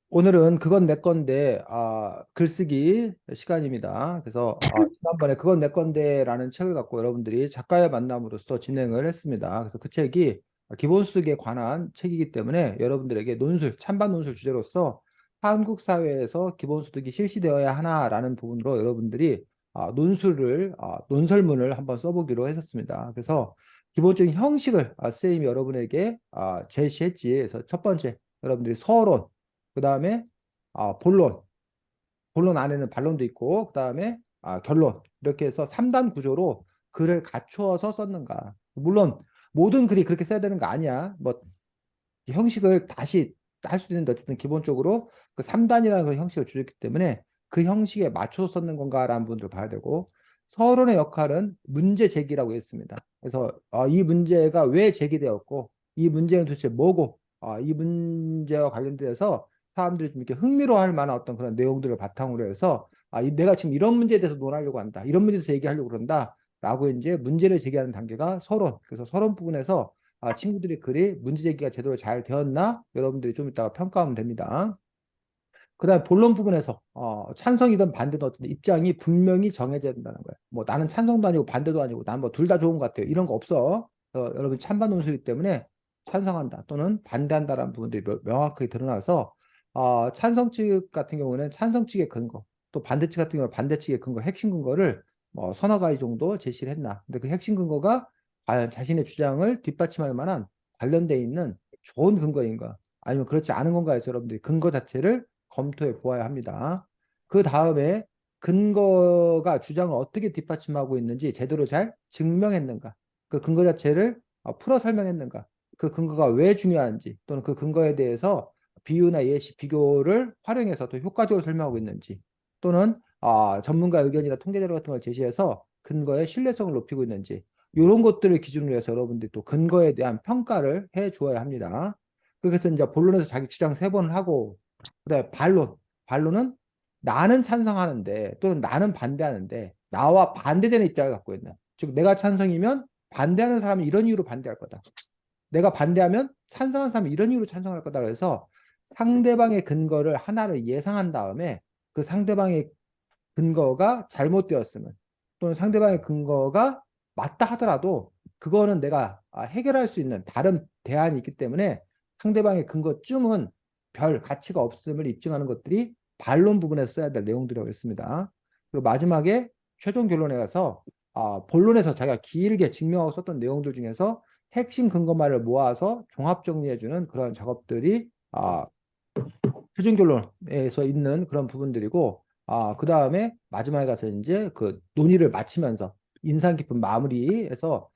오늘은 그건 내 건데 글쓰기 시간입니다. 그래서 지난번에 그건 내 건데라는 책을 갖고 여러분들이 작가의 만남으로서 진행을 했습니다. 그래서 그 책이 기본소득에 관한 책이기 때문에 여러분들에게 논술, 찬반 논술 주제로서 한국 사회에서 기본소득이 실시되어야 하나라는 부분으로 여러분들이 논설문을 한번 써보기로 했었습니다. 그래서 기본적인 형식을 선생님이 여러분에게 제시했지. 그래서 첫 번째 여러분들이 서론, 그 다음에 본론, 본론 안에는 반론도 있고, 그 다음에 결론. 이렇게 해서 3단 구조로 글을 갖추어서 썼는가. 물론 모든 글이 그렇게 써야 되는 거 아니야. 뭐 형식을 다시 할 수도 있는데 어쨌든 기본적으로 그 3단이라는 그 형식을 주었기 때문에 그 형식에 맞춰서 썼는 건가라는 부분들을 봐야 되고 서론의 역할은 문제 제기라고 했습니다. 그래서 이 문제가 왜 제기되었고 이 문제는 도대체 뭐고 이 문제와 관련돼서 사람들이 좀 이렇게 흥미로워할 만한 어떤 그런 내용들을 바탕으로 해서 내가 지금 이런 문제에 대해서 논하려고 한다. 이런 문제에 대해서 얘기하려고 그런다. 라고 이제 문제를 제기하는 단계가 서론. 그래서 서론 부분에서 친구들이 글이 문제 제기가 제대로 잘 되었나? 여러분들이 좀 이따가 평가하면 됩니다. 그다음에 본론 부분에서 찬성이든 반대든 어떤 입장이 분명히 정해져야 된다는 거예요. 뭐 나는 찬성도 아니고 반대도 아니고 난 뭐 둘 다 좋은 것 같아요. 이런 거 없어. 여러분 찬반 논술이기 때문에 찬성한다 또는 반대한다라는 부분들이 명확하게 드러나서 찬성 측 같은 경우는 찬성 측의 근거, 또 반대 측 같은 경우는 반대 측의 근거, 핵심 근거를 뭐 서너 가지 정도 제시를 했나. 근데 그 핵심 근거가 과연 자신의 주장을 뒷받침할 만한 관련돼 있는 좋은 근거인가 아니면 그렇지 않은 건가 해서 여러분들이 근거 자체를 검토해 보아야 합니다. 그 다음에 근거가 주장을 어떻게 뒷받침하고 있는지 제대로 잘 증명했는가, 그 근거 자체를 풀어 설명했는가, 그 근거가 왜 중요한지 또는 그 근거에 대해서 비유나 예시, 비교를 활용해서 더 효과적으로 설명하고 있는지 또는 전문가 의견이나 통계 자료 같은 걸 제시해서 근거의 신뢰성을 높이고 있는지 이런 것들을 기준으로 해서 여러분들이 또 근거에 대한 평가를 해 주어야 합니다. 그래서 이제 본론에서 자기 주장 세 번을 하고 그다음에 반론. 반론은 나는 찬성하는데 또는 나는 반대하는데 나와 반대되는 입장을 갖고 있는. 즉 내가 찬성이면 반대하는 사람은 이런 이유로 반대할 거다. 내가 반대하면 찬성하는 사람은 이런 이유로 찬성할 거다. 그래서 상대방의 근거를 하나를 예상한 다음에 그 상대방의 근거가 잘못되었으면 또는 상대방의 근거가 맞다 하더라도 그거는 내가 해결할 수 있는 다른 대안이 있기 때문에 상대방의 근거쯤은 별 가치가 없음을 입증하는 것들이 반론 부분에서 써야 될 내용들이라고 했습니다. 그리고 마지막에 최종 결론에 가서 본론에서 자기가 길게 증명하고 썼던 내용들 중에서 핵심 근거만을 모아서 종합 정리해주는 그런 작업들이 최종 결론에서 있는 그런 부분들이고, 그 다음에 마지막에 가서 이제 그 논의를 마치면서 인상 깊은 마무리에서,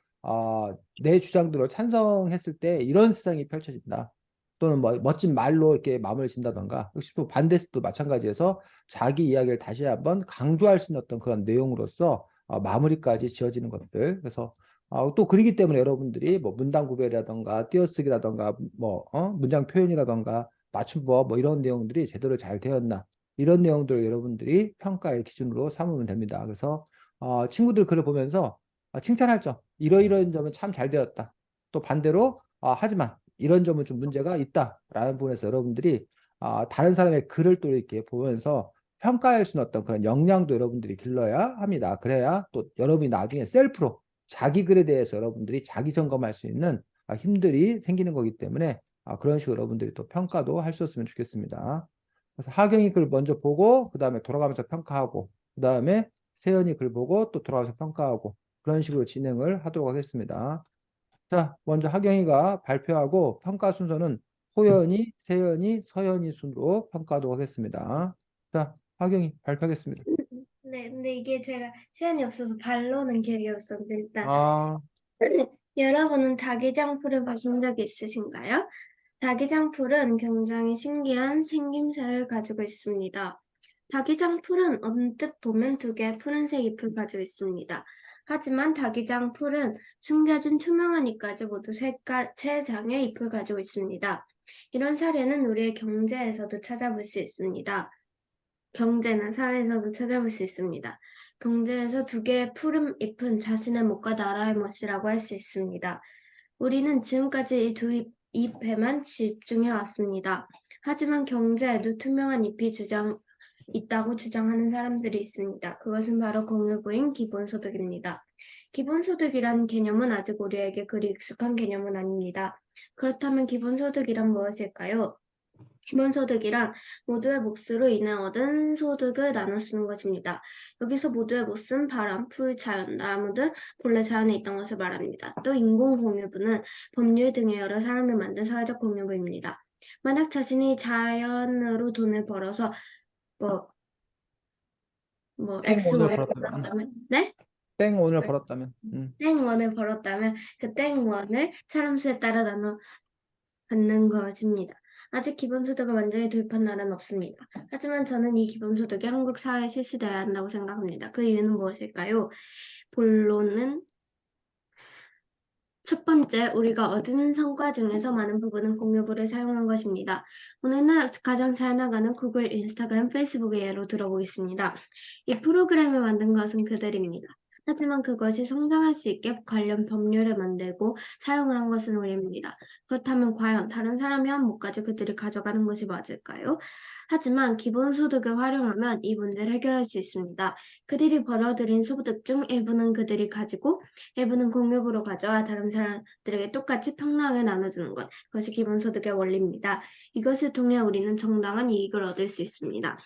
내 주장들을 찬성했을 때 이런 세상이 펼쳐진다. 또는 뭐 멋진 말로 이렇게 마무리 진다던가, 역시 또 반대도 마찬가지에서 자기 이야기를 다시 한번 강조할 수 있는 어떤 그런 내용으로서 마무리까지 지어지는 것들. 그래서 또 그러기 때문에 여러분들이 뭐 문단 구별이라던가 띄어쓰기라던가 문장 표현이라던가 맞춤법 뭐 이런 내용들이 제대로 잘 되었나 이런 내용들 여러분들이 평가의 기준으로 삼으면 됩니다. 그래서 친구들 글을 보면서 칭찬할 점 이러이런 점은 참 잘 되었다. 또 반대로 하지만 이런 점은 좀 문제가 있다라는 부분에서 여러분들이 다른 사람의 글을 또 이렇게 보면서 평가할 수 있는 어떤 그런 역량도 여러분들이 길러야 합니다. 그래야 또 여러분이 나중에 셀프로 자기 글에 대해서 여러분들이 자기 점검할 수 있는 힘들이 생기는 거기 때문에 그런 식으로 여러분들이 또 평가도 할 수 있으면 좋겠습니다. 그래서 하경이 글 먼저 보고 그 다음에 돌아가면서 평가하고 그 다음에 세연이 글 보고 또 돌아가면서 평가하고 그런 식으로 진행을 하도록 하겠습니다. 자, 먼저 하경이가 발표하고 평가 순서는 호연이, 세연이, 서연이 순으로 평가하도록 하겠습니다. 자, 하경이 발표하겠습니다. 네, 근데 이게 제가 시간이 없어서 반론은 계획이 없었는데 일단 아, 여러분은 다기장풀을 보신 적이 있으신가요? 다기장풀은 굉장히 신기한 생김새를 가지고 있습니다. 다기장풀은 언뜻 보면 두 개의 푸른색 잎을 가지고 있습니다. 하지만 다기장풀은 숨겨진 투명한 잎까지 모두 세 장의 잎을 가지고 있습니다. 이런 사례는 우리의 경제에서도 찾아볼 수 있습니다. 경제나 사회에서도 찾아볼 수 있습니다. 경제에서 두 개의 푸른 잎은 자신의 못과 나라의 못이라고 할 수 있습니다. 우리는 지금까지 이 두 잎에만 집중해 왔습니다. 하지만 경제에도 투명한 잎이 있다고 주장하는 사람들이 있습니다. 그것은 바로 공유부인 기본소득입니다. 기본소득이란 개념은 아직 우리에게 그리 익숙한 개념은 아닙니다. 그렇다면 기본소득이란 무엇일까요? 기본소득이란 모두의 몫으로 인해 얻은 소득을 나눠 쓰는 것입니다. 여기서 모두의 몫은 바람, 풀, 자연, 나무 등 본래 자연에 있던 것을 말합니다. 또 인공공유부는 법률 등의 여러 사람이 만든 사회적 공유부입니다. 만약 자신이 자연으로 돈을 벌어서 뭐, 땡 X 원을 원을 벌었다면, 벌었다면, 네? 땡 원을 벌었다면, 땡 원을 벌었다면 그 땡 원을 사람 수에 따라 나눠 받는 것입니다. 아직 기본소득을 완전히 도입한 나라는 없습니다. 하지만 저는 이 기본소득이 한국 사회에 실시되어야 한다고 생각합니다. 그 이유는 무엇일까요? 본론은 첫 번째, 우리가 얻은 성과 중에서 많은 부분은 공유부를 사용한 것입니다. 오늘날 가장 잘 나가는 구글, 인스타그램, 페이스북의 예로 들어보겠습니다. 이 프로그램을 만든 것은 그들입니다. 하지만 그것이 성장할 수 있게 관련 법률을 만들고 사용을 한 것은 우리입니다. 그렇다면 과연 다른 사람이 한 몫까지 그들이 가져가는 것이 맞을까요? 하지만 기본소득을 활용하면 이 문제를 해결할 수 있습니다. 그들이 벌어들인 소득 중 일부는 그들이 가지고 일부는 공유부로 가져와 다른 사람들에게 똑같이 평등하게 나눠주는 것. 그것이 기본소득의 원리입니다. 이것을 통해 우리는 정당한 이익을 얻을 수 있습니다.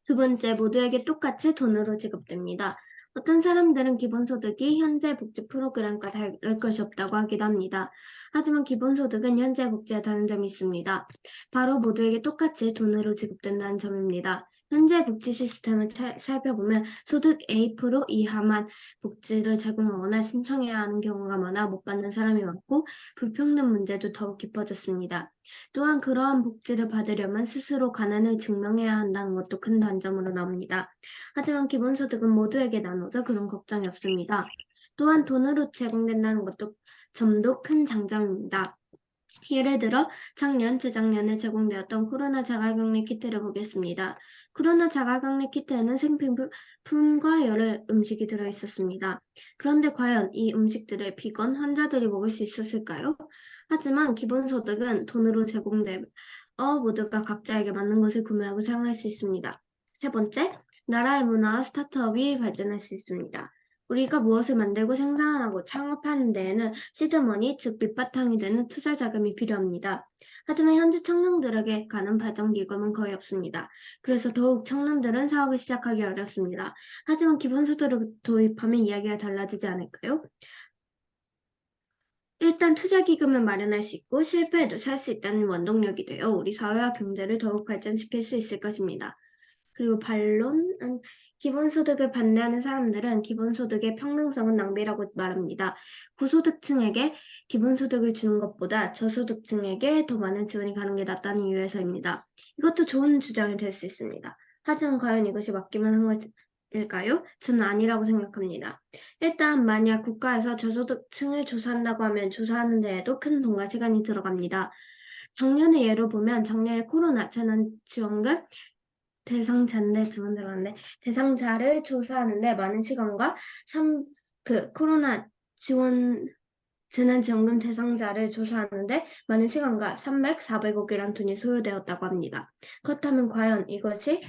두 번째, 모두에게 똑같이 돈으로 지급됩니다. 어떤 사람들은 기본소득이 현재 복지 프로그램과 다를 것이 없다고 하기도 합니다. 하지만 기본소득은 현재 복지와 다른 점이 있습니다. 바로 모두에게 똑같이 돈으로 지급된다는 점입니다. 현재 복지 시스템을 살펴보면 소득 A% 이하만 복지를 제공하거나 신청해야 하는 경우가 많아 못 받는 사람이 많고 불평등 문제도 더욱 깊어졌습니다. 또한 그러한 복지를 받으려면 스스로 가난을 증명해야 한다는 것도 큰 단점으로 나옵니다. 하지만 기본소득은 모두에게 나눠져 그런 걱정이 없습니다. 또한 돈으로 제공된다는 점도 큰 장점입니다. 예를 들어 작년, 재작년에 제공되었던 코로나 자가격리 키트를 보겠습니다. 코로나 자가격리 키트에는 생필품과 여러 음식이 들어있었습니다. 그런데 과연 이 음식들을 비건 환자들이 먹을 수 있었을까요? 하지만 기본소득은 돈으로 제공되어 모두가 각자에게 맞는 것을 구매하고 사용할 수 있습니다. 세 번째, 나라의 문화와 스타트업이 발전할 수 있습니다. 우리가 무엇을 만들고 생산하고 창업하는 데에는 시드머니, 즉 밑바탕이 되는 투자 자금이 필요합니다. 하지만 현재 청년들에게 가는 발전 기금은 거의 없습니다. 그래서 더욱 청년들은 사업을 시작하기 어렵습니다. 하지만 기본소득을 도입하면 이야기가 달라지지 않을까요? 일단 투자 기금을 마련할 수 있고 실패해도 살 수 있다는 원동력이 되어 우리 사회와 경제를 더욱 발전시킬 수 있을 것입니다. 그리고 반론은 기본소득을 반대하는 사람들은 기본소득의 평등성은 낭비라고 말합니다. 고소득층에게 기본소득을 주는 것보다 저소득층에게 더 많은 지원이 가는 게 낫다는 이유에서입니다. 이것도 좋은 주장이 될 수 있습니다. 하지만 과연 이것이 맞기만 한 것일까요? 저는 아니라고 생각합니다. 일단 만약 국가에서 저소득층을 조사한다고 하면 조사하는 데에도 큰 돈과 시간이 들어갑니다. 작년의 예로 보면 작년에 코로나 재난지원금 대상자인데 두 번 들어갔는데 대상자를 조사하는데 많은 시간과 코로나 지원 재난지원금 대상자를 조사하는데 많은 시간과 300, 400억이란 돈이 소요되었다고 합니다. 그렇다면 과연 이것이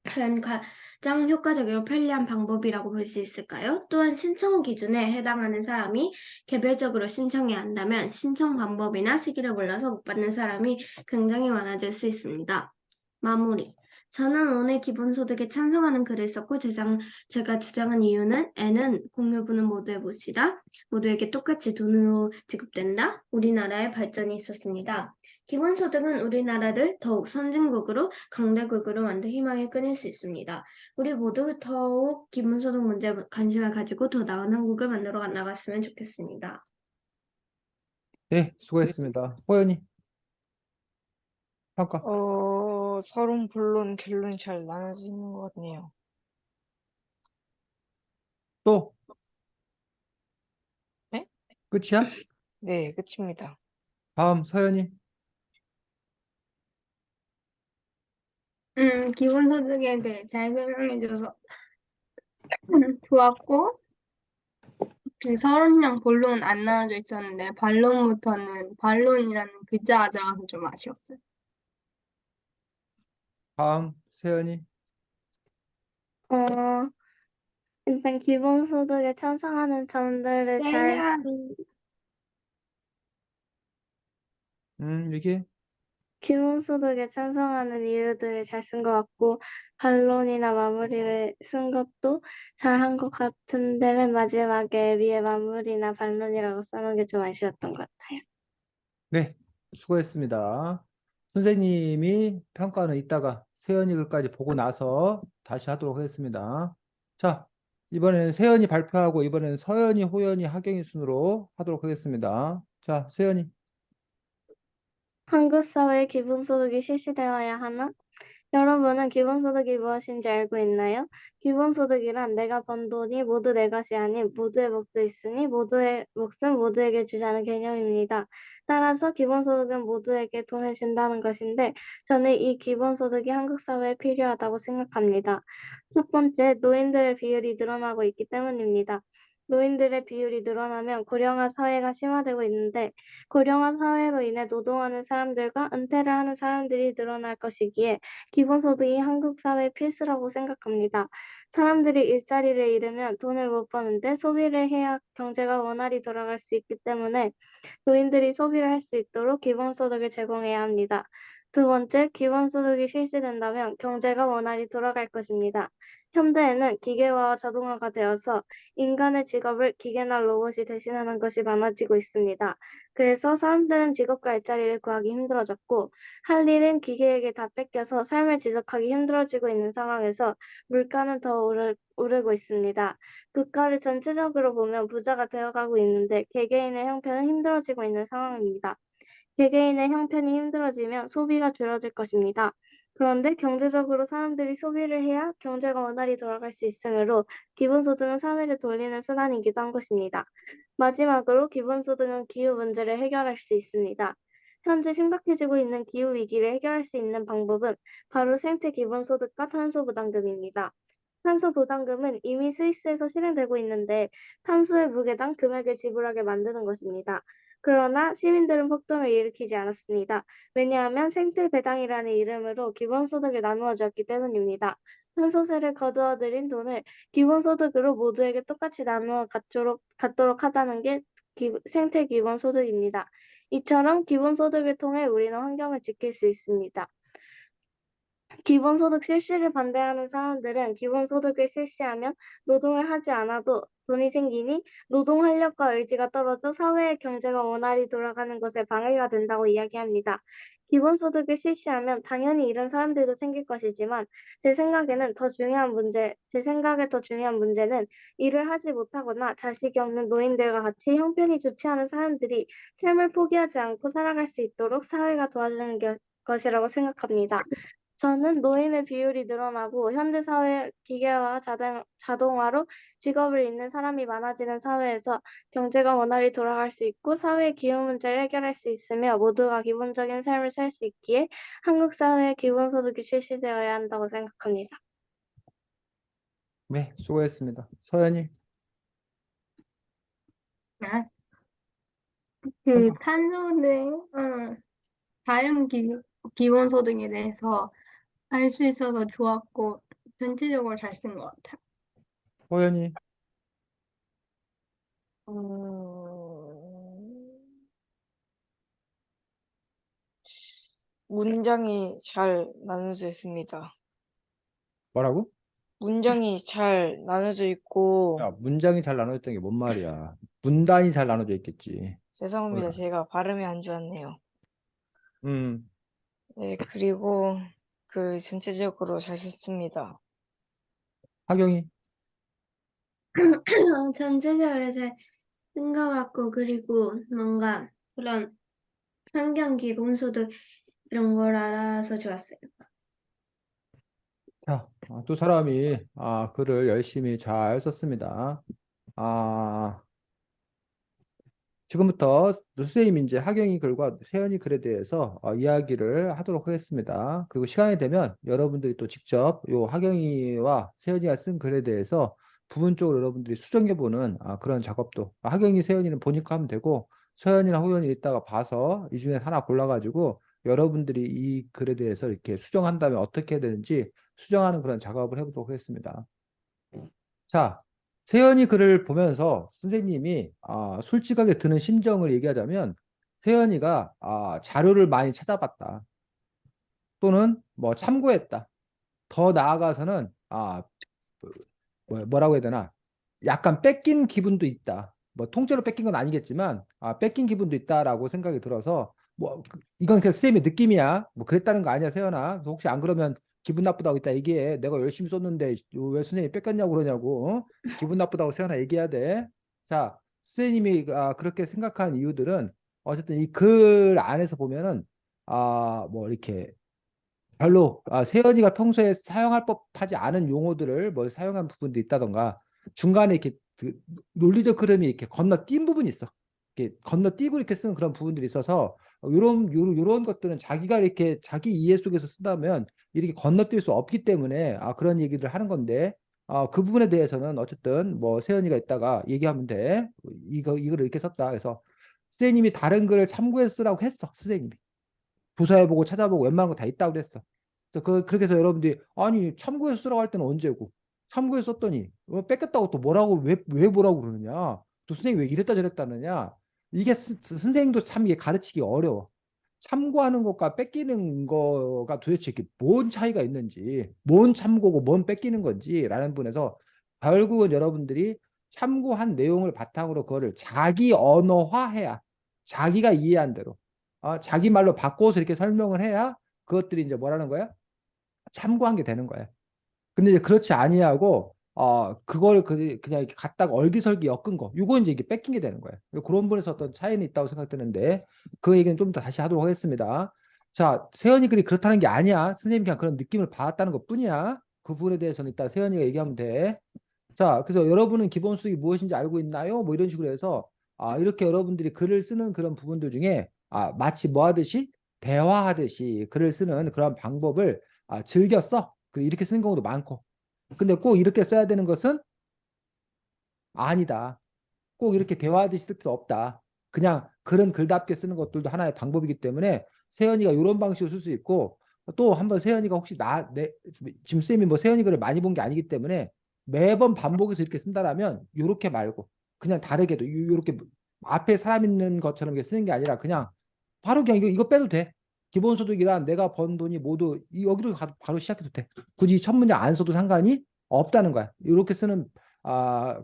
가장 효과적이고 편리한 방법이라고 볼 수 있을까요? 또한 신청 기준에 해당하는 사람이 개별적으로 신청해야 한다면 신청 방법이나 시기를 몰라서 못 받는 사람이 굉장히 많아질 수 있습니다. 마무리. 저는 오늘 기본소득에 찬성하는 글을 썼고 제가 주장한 이유는 N은 공유부는 모두의 몫이다. 모두에게 똑같이 돈으로 지급된다. 우리나라의 발전이 있었습니다. 기본소득은 우리나라를 더욱 선진국으로 강대국으로 만들 희망을 끊을 수 있습니다. 우리 모두 더욱 기본소득 문제에 관심을 가지고 더 나은 한국을 만들어 나갔으면 좋겠습니다. 네, 수고했습니다. 호연이 평가. 서론, 본론, 결론이 잘 나눠져 있는 것 같네요. 또 네? 끝이야? 네, 끝입니다. 다음 서연이. 기본소득에 대해 잘 설명해줘서 좋았고, 그 서론이랑 본론 안 나눠져 있었는데, 반론부터는 반론이라는 글자가 들어가서 좀 아쉬웠어요. 다음, 세연이. 어, 일단 기본소득에 찬성하는 점들을 이게, 기본소득에 찬성하는 이유들을 잘 쓴 것 같고, 반론이나 마무리를 쓴 것도 잘 한 것 같은데, 맨 마지막에 위에 마무리나 반론이라고 써놓은 게 좀 아쉬웠던 것 같아요. 네, 수고했습니다. 선생님이 평가는 이따가 세연이 글까지 보고 나서 다시 하도록 하겠습니다. 자, 이번에는 세연이 발표하고 이번에는 서연이, 호연이, 하경이 순으로 하도록 하겠습니다. 자, 세연이. 한국 사회에 기본소득이 실시되어야 하나? 여러분은 기본소득이 무엇인지 알고 있나요? 기본소득이란 내가 번 돈이 모두 내 것이 아닌 모두의 몫도 있으니 모두의 몫은 모두에게 주자는 개념입니다. 따라서 기본소득은 모두에게 돈을 준다는 것인데 저는 이 기본소득이 한국 사회에 필요하다고 생각합니다. 첫 번째, 노인들의 비율이 늘어나고 있기 때문입니다. 노인들의 비율이 늘어나면 고령화 사회가 심화되고 있는데 고령화 사회로 인해 노동하는 사람들과 은퇴를 하는 사람들이 늘어날 것이기에 기본소득이 한국 사회의 필수라고 생각합니다. 사람들이 일자리를 잃으면 돈을 못 버는데 소비를 해야 경제가 원활히 돌아갈 수 있기 때문에 노인들이 소비를 할 수 있도록 기본소득을 제공해야 합니다. 두 번째, 기본소득이 실시된다면 경제가 원활히 돌아갈 것입니다. 현대에는 기계화와 자동화가 되어서 인간의 직업을 기계나 로봇이 대신하는 것이 많아지고 있습니다. 그래서 사람들은 직업과 일자리를 구하기 힘들어졌고 할 일은 기계에게 다 뺏겨서 삶을 지속하기 힘들어지고 있는 상황에서 물가는 더 오르고 있습니다. 국가를 전체적으로 보면 부자가 되어가고 있는데 개개인의 형편은 힘들어지고 있는 상황입니다. 개개인의 형편이 힘들어지면 소비가 줄어들 것입니다. 그런데 경제적으로 사람들이 소비를 해야 경제가 원활히 돌아갈 수 있으므로 기본소득은 사회를 돌리는 수단이기도 한 것입니다. 마지막으로 기본소득은 기후 문제를 해결할 수 있습니다. 현재 심각해지고 있는 기후 위기를 해결할 수 있는 방법은 바로 생체 기본소득과 탄소 부담금입니다. 탄소 부담금은 이미 스위스에서 실행되고 있는데 탄소의 무게당 금액을 지불하게 만드는 것입니다. 그러나 시민들은 폭동을 일으키지 않았습니다. 왜냐하면 생태배당이라는 이름으로 기본소득을 나누어 주었기 때문입니다. 탄소세를 거두어 들인 돈을 기본소득으로 모두에게 똑같이 나누어 갖도록 하자는 게 생태 기본소득입니다. 이처럼 기본소득을 통해 우리는 환경을 지킬 수 있습니다. 기본소득 실시를 반대하는 사람들은 기본소득을 실시하면 노동을 하지 않아도 돈이 생기니 노동 활력과 의지가 떨어져 사회의 경제가 원활히 돌아가는 것에 방해가 된다고 이야기합니다. 기본소득을 실시하면 당연히 이런 사람들도 생길 것이지만 제 생각에 더 중요한 문제는 일을 하지 못하거나 자식이 없는 노인들과 같이 형편이 좋지 않은 사람들이 삶을 포기하지 않고 살아갈 수 있도록 사회가 도와주는 것이라고 생각합니다. 저는 노인의 비율이 늘어나고 현대사회 기계화 자동화로 직업을 잃는 사람이 많아지는 사회에서 경제가 원활히 돌아갈 수 있고 사회의 기후 문제를 해결할 수 있으며 모두가 기본적인 삶을 살 수 있기에 한국 사회에 기본소득이 실시되어야 한다고 생각합니다. 네, 수고했습니다. 서연이. 아, 평가. 탄소등, 기본소득에 대해서 알 수 있어서 좋았고, 전체적으로 잘 쓴 것 같아요. 호연이. 음, 문장이 잘 나눠져 있습니다. 뭐라고? 문장이 잘 나눠져 있고, 야, 문장이 잘 나눠졌다는 게 뭔 말이야? 문단이 잘 나눠져 있겠지. 죄송합니다. 뭐야? 제가 발음이 안 좋았네요. 음, 네, 그리고 전체적으로 잘 썼습니다. 하경이. 전체적으로 잘 쓴 것 같고, 그리고 뭔가 그런 환경 기본소득 이런 걸 알아서 좋았어요. 자, 두 사람이 글을 열심히 잘 썼습니다. 아, 지금부터 선생님이 이제 하경이 글과 세연이 글에 대해서 이야기를 하도록 하겠습니다. 그리고 시간이 되면 여러분들이 또 직접 요 하경이와 세연이가 쓴 글에 대해서 부분적으로 여러분들이 수정해보는 그런 작업도 하경이, 세연이는 보니까 하면 되고 서연이나 호연이 이따가 봐서 이 중에 하나 골라가지고 여러분들이 이 글에 대해서 이렇게 수정한다면 어떻게 해야 되는지 수정하는 그런 작업을 해보도록 하겠습니다. 자, 세연이 글을 보면서 선생님이 솔직하게 드는 심정을 얘기하자면 세연이가 자료를 많이 찾아봤다. 또는 뭐 참고했다. 더 나아가서는 뭐라고 해야 되나? 약간 뺏긴 기분도 있다. 뭐 통째로 뺏긴 건 아니겠지만 뺏긴 기분도 있다라고 생각이 들어서 뭐 이건 그냥 쌤의 느낌이야. 뭐 그랬다는 거 아니야, 세연아. 그래서 혹시 안 그러면 기분 나쁘다고 이따 얘기해. 내가 열심히 썼는데 왜 선생님이 뺏겼냐고 그러냐고. 기분 나쁘다고 세연아 얘기해야 돼. 자, 선생님이 그렇게 생각한 이유들은 어쨌든 이 글 안에서 보면은 뭐 이렇게 별로 세연이가 평소에 사용할 법하지 않은 용어들을 뭐 사용한 부분도 있다던가 중간에 이렇게 그 논리적 흐름이 이렇게 건너뛴 부분이 있어. 이렇게 건너뛰고 이렇게 쓰는 그런 부분들이 있어서 요런 것들은 자기가 이렇게 자기 이해 속에서 쓰다면 이렇게 건너뛸 수 없기 때문에 그런 얘기를 하는 건데 그 부분에 대해서는 어쨌든 뭐 세연이가 있다가 얘기하면 돼. 이거를 이렇게 썼다. 그래서 선생님이 다른 글을 참고해서 쓰라고 했어. 선생님이. 조사해보고 찾아보고 웬만한 거 다 있다고 그랬어. 그래서 그렇게 해서 여러분들이 아니 참고해서 쓰라고 할 때는 언제고 참고해서 썼더니 뺏겼다고 또 뭐라고 왜 뭐라고 그러느냐 또 선생님 왜 이랬다 저랬다느냐 이게 선생님도 참 이게 가르치기 어려워. 참고하는 것과 뺏기는 거가 도대체 이게 뭔 차이가 있는지 뭔 참고고 뭔 뺏기는 건지라는 분에서 결국은 여러분들이 참고한 내용을 바탕으로 그거를 자기 언어화해야 자기가 이해한 대로 자기 말로 바꿔서 이렇게 설명을 해야 그것들이 이제 뭐라는 거야? 참고한 게 되는 거야. 근데 이제 그렇지 아니하고 그걸 그냥 이렇게 갖다가 얼기설기 엮은 거 이거 이제 이게 뺏긴 게 되는 거예요. 그런 부분에서 어떤 차이는 있다고 생각되는데 그 얘기는 좀 더 다시 하도록 하겠습니다. 자, 세연이 글이 그렇다는 게 아니야. 선생님이 그냥 그런 느낌을 받았다는 것 뿐이야. 그 부분에 대해서는 이따 세연이가 얘기하면 돼. 자, 그래서 여러분은 기본 수익이 무엇인지 알고 있나요? 뭐 이런 식으로 해서 이렇게 여러분들이 글을 쓰는 그런 부분들 중에 마치 뭐 하듯이 대화하듯이 글을 쓰는 그런 방법을 즐겼어. 이렇게 쓰는 경우도 많고. 근데 꼭 이렇게 써야 되는 것은 아니다. 꼭 이렇게 대화하듯이 쓸 필요 없다. 그냥 글은 글답게 쓰는 것들도 하나의 방법이기 때문에 세연이가 이런 방식으로 쓸 수 있고 또 한번 세연이가 혹시 지금 쌤이 뭐 세연이 글을 많이 본 게 아니기 때문에 매번 반복해서 이렇게 쓴다라면 이렇게 말고 그냥 다르게도 이렇게 앞에 사람 있는 것처럼 이렇게 쓰는 게 아니라 그냥 바로 그냥 이거 빼도 돼. 기본소득이란 내가 번 돈이 모두 여기로 바로 시작해도 돼. 굳이 첫 문장 안 써도 상관이 없다는 거야. 이렇게 쓰는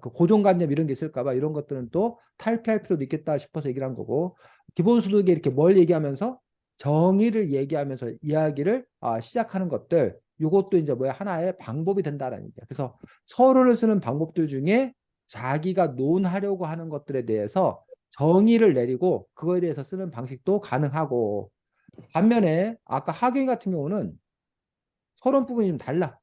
그 고정관념 이런 게 있을까봐 이런 것들은 또 탈피할 필요도 있겠다 싶어서 얘기를 한 거고 기본소득에 이렇게 뭘 얘기하면서 정의를 얘기하면서 이야기를 시작하는 것들 이것도 이제 뭐야 하나의 방법이 된다라는 얘기야. 그래서 서론을 쓰는 방법들 중에 자기가 논하려고 하는 것들에 대해서 정의를 내리고 그거에 대해서 쓰는 방식도 가능하고 반면에 아까 하경이 같은 경우는 서론 부분이 좀 달라.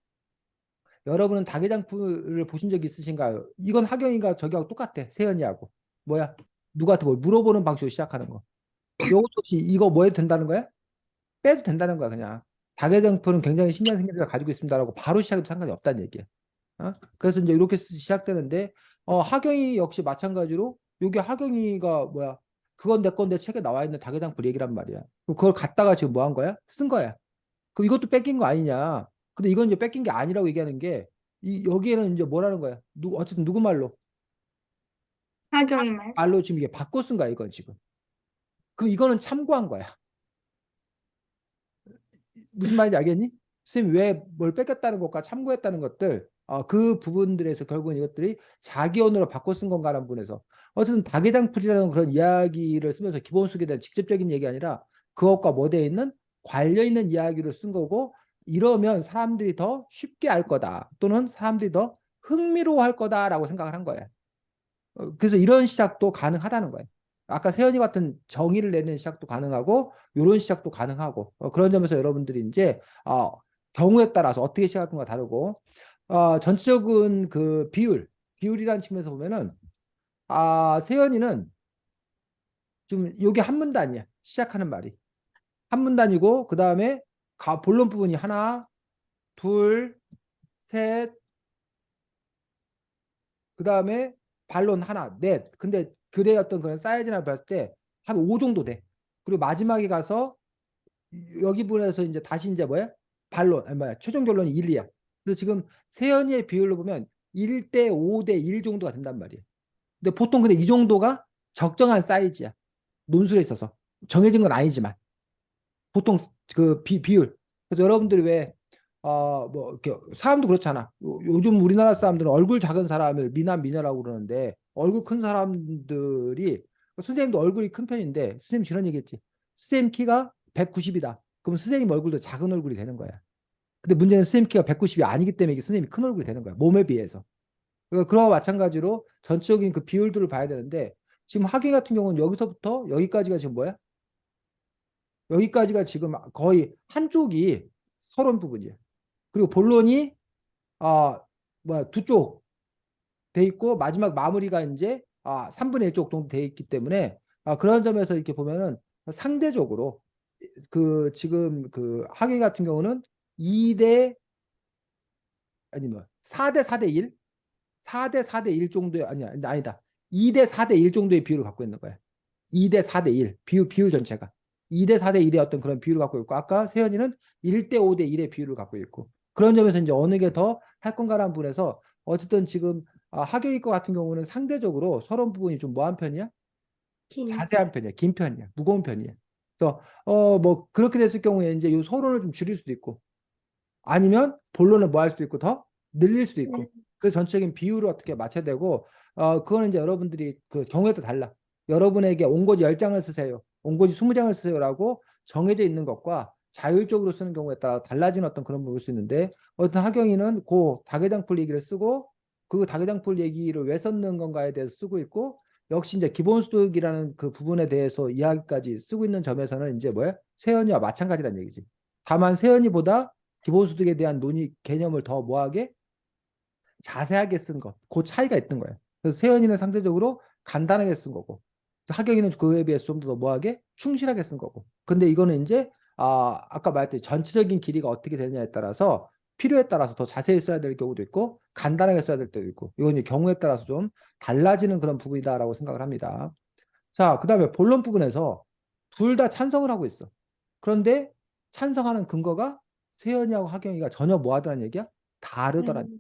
여러분은 다계장풀을 보신 적 있으신가요? 이건 하경이가 저기하고 똑같아. 세연이하고. 뭐야? 누구한테 뭘 물어보는 방식으로 시작하는 거. 요것도 혹시 이거 뭐 해도 된다는 거야? 빼도 된다는 거야, 그냥. 다계장풀은 굉장히 신기한 생각을 가지고 있습니다라고 바로 시작해도 상관이 없다는 얘기야. 그래서 이제 이렇게 시작되는데, 하경이 역시 마찬가지로, 여기 하경이가 뭐야? 그건 내 건데 책에 나와 있는 다계장풀 얘기란 말이야. 그걸 갖다가 지금 뭐 한 거야? 쓴 거야. 그럼 이것도 뺏긴 거 아니냐? 근데 이건 이제 뺏긴 게 아니라고 얘기하는 게 여기에는 이제 뭐라는 거야? 어쨌든 누구 말로? 하경이 말. 말로 지금 이게 바꿔 쓴 거야, 이건 지금. 그럼 이거는 참고한 거야. 무슨 말인지 알겠니? 선생님 왜 뭘 뺏겼다는 것과 참고했다는 것들 그 부분들에서 결국은 이것들이 자기 언어로 바꿔 쓴 건가라는 부분에서 어쨌든 다계장풀이라는 그런 이야기를 쓰면서 기본 수에 대한 직접적인 얘기 아니라 그것과 뭐되어 있는 관련 있는 이야기를 쓴 거고 이러면 사람들이 더 쉽게 알 거다 또는 사람들이 더 흥미로워할 거다라고 생각을 한 거예요. 그래서 이런 시작도 가능하다는 거예요. 아까 세연이 같은 정의를 내는 시작도 가능하고 이런 시작도 가능하고 그런 점에서 여러분들이 이제 경우에 따라서 어떻게 시작하는가 다르고 전체적인 그 비율이라는 측면에서 보면은 세연이는 좀 이게 한 문단이야. 시작하는 말이 한 문단이고 그 다음에 본론 부분이 하나, 둘, 셋, 그 다음에 반론 하나, 넷. 근데 글의 어떤 그런 사이즈나 봤을 때 한 5 정도 돼. 그리고 마지막에 가서 여기 부분에서 이제 다시 이제 뭐야? 반론, 아니 뭐야? 최종 결론이 1, 2야. 그래서 지금 세연이의 비율로 보면 1대 5대 1 정도가 된단 말이에요. 근데 보통 근데 이 정도가 적정한 사이즈야. 논술에 있어서. 정해진 건 아니지만. 보통 그 비율. 그래서 여러분들이 왜, 뭐, 이렇게, 사람도 그렇잖아. 요즘 우리나라 사람들은 얼굴 작은 사람을 미남, 미녀라고 그러는데, 얼굴 큰 사람들이, 선생님도 얼굴이 큰 편인데, 선생님 이런 얘기 했지. 선생님 키가 190이다. 그럼 선생님 얼굴도 작은 얼굴이 되는 거야. 근데 문제는 선생님 키가 190이 아니기 때문에 이게 선생님이 큰 얼굴이 되는 거야. 몸에 비해서. 그와 마찬가지로 전체적인 그 비율들을 봐야 되는데, 지금 학위 같은 경우는 여기서부터 여기까지가 지금 뭐야? 여기까지가 지금 거의 한쪽이 서론 부분이에요. 그리고 본론이 뭐야 두 쪽 돼 있고 마지막 마무리가 이제 3분의 1쪽 정도 돼 있기 때문에 그런 점에서 이렇게 보면은 상대적으로 그 지금 그 학위 같은 경우는 2대 아니 뭐 4대 4대 1 4대 4대 1 정도의 아니다 2대 4대 1 정도의 비율을 갖고 있는 거야. 2대 4대 1 비율 전체가 2대 4대 1의 어떤 그런 비율을 갖고 있고 아까 세연이는 1대 5대 1의 비율을 갖고 있고 그런 점에서 이제 어느 게 더 할 건가라는 부분에서 어쨌든 지금 학교이과 같은 경우는 상대적으로 서론 부분이 좀 뭐한 편이야? 긴. 자세한 편이야, 긴 편이야, 무거운 편이야. 그래서 뭐 그렇게 됐을 경우에 이제 이 서론을 좀 줄일 수도 있고 아니면 본론을 뭐 할 수도 있고 더 늘릴 수도 있고 네. 그래서 전체적인 비율을 어떻게 맞춰야 되고 그거는 이제 여러분들이 그 경우에 따라 달라. 여러분에게 온고지 10장을 쓰세요. 온고지 20장을 쓰세요라고 정해져 있는 것과 자율적으로 쓰는 경우에 따라 달라지는 어떤 그런 부분일 수 있는데 어떤 학경이는 그 다계장풀 얘기를 쓰고 그 다계장풀 얘기를 왜 썼는 건가에 대해서 쓰고 있고 역시 이제 기본소득이라는 그 부분에 대해서 이야기까지 쓰고 있는 점에서는 이제 뭐야? 세연이와 마찬가지란 얘기지. 다만 세연이보다 기본소득에 대한 논의 개념을 더 뭐하게 자세하게 쓴 것, 그 차이가 있던 거예요. 그래서 세연이는 상대적으로 간단하게 쓴 거고, 하경이는 그에 비해서 좀 더 뭐하게 충실하게 쓴 거고. 근데 이거는 이제 아까 말했듯이 전체적인 길이가 어떻게 되느냐에 따라서 필요에 따라서 더 자세히 써야 될 경우도 있고 간단하게 써야 될 때도 있고 이건 이제 경우에 따라서 좀 달라지는 그런 부분이다라고 생각을 합니다. 자, 그다음에 본론 부분에서 둘 다 찬성을 하고 있어. 그런데 찬성하는 근거가 세연이하고 하경이가 전혀 뭐하다는 얘기야? 다르더란. 음.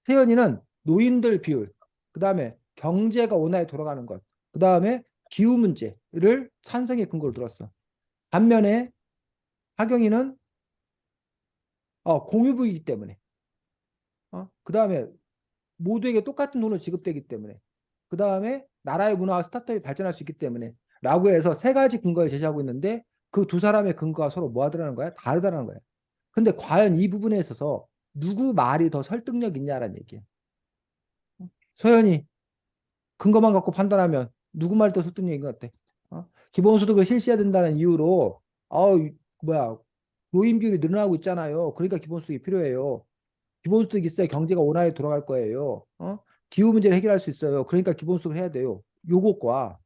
세연이는 노인들 비율, 그다음에 경제가 원화에 돌아가는 것, 그다음에 기후 문제를 찬성의 근거로 들었어. 반면에 하경이는 공유부이기 때문에, 그다음에 모두에게 똑같은 돈을 지급되기 때문에, 그다음에 나라의 문화와 스타트업이 발전할 수 있기 때문에, 라고 해서 세 가지 근거를 제시하고 있는데 그 두 사람의 근거가 서로 뭐하더라는 거야? 다르다는 거야. 근데 과연 이 부분에 있어서 누구 말이 더 설득력 있냐라는 얘기야. 소연이 근거만 갖고 판단하면 누구 말이 더 설득력인 것 같아? 기본소득을 실시해야 된다는 이유로 뭐야 노인 비율이 늘어나고 있잖아요. 그러니까 기본소득이 필요해요. 기본소득이 있어야 경제가 원활히 돌아갈 거예요. 기후 문제를 해결할 수 있어요. 그러니까 기본소득을 해야 돼요. 요것과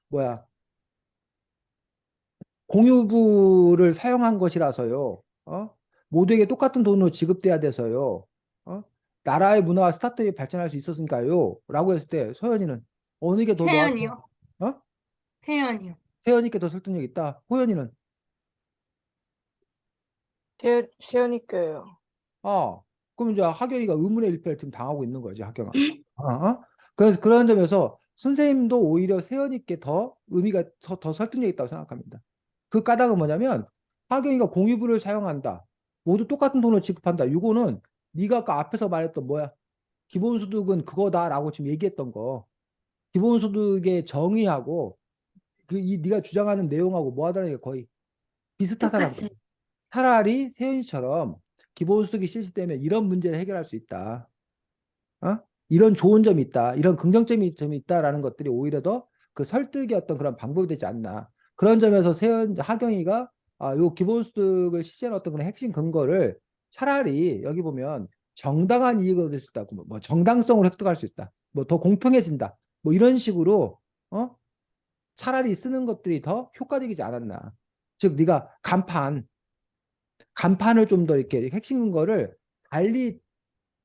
뭐야 공유부를 사용한 것이라서요. 모두에게 똑같은 돈으로 지급돼야 돼서요. 어? 나라의 문화와 스타트업이 발전할 수 있었으니까요. 라고 했을 때 소연이는 어느 게 더 너한테 세연이요. 어? 세연이요. 태연이께 더 설득력 있다. 호연이는 세연이 껴요. 어 그럼 이제 학연이가 의문의 일패를 지금 당하고 있는 거지 학경아. 그래서 그런 점에서 선생님도 오히려 세연이께 더 의미가 더 설득력 있다고 생각합니다. 그 까닭은 뭐냐면 학연이가 공유부를 사용한다. 모두 똑같은 돈을 지급한다. 이거는 네가 아까 앞에서 말했던 뭐야? 기본소득은 그거다라고 지금 얘기했던 거. 기본소득의 정의하고 네가 주장하는 내용하고 뭐 하다는 게 거의 비슷하다는 거야. 똑같은. 차라리 세윤이처럼 기본소득이 실시되면 이런 문제를 해결할 수 있다. 어? 이런 좋은 점이 있다. 이런 긍정점이 점이 있다라는 것들이 오히려 더 그 설득의 어떤 그런 방법이 되지 않나. 그런 점에서 세연 하경이가 요 기본소득을 실시하는 어떤 그런 핵심 근거를 차라리 여기 보면 정당한 이익을 얻을 수 있다. 뭐 정당성을 획득할 수 있다. 뭐 더 공평해진다. 뭐 이런 식으로 차라리 쓰는 것들이 더 효과적이지 않았나. 즉 네가 간판을 좀 더 이렇게 핵심 근거를 달리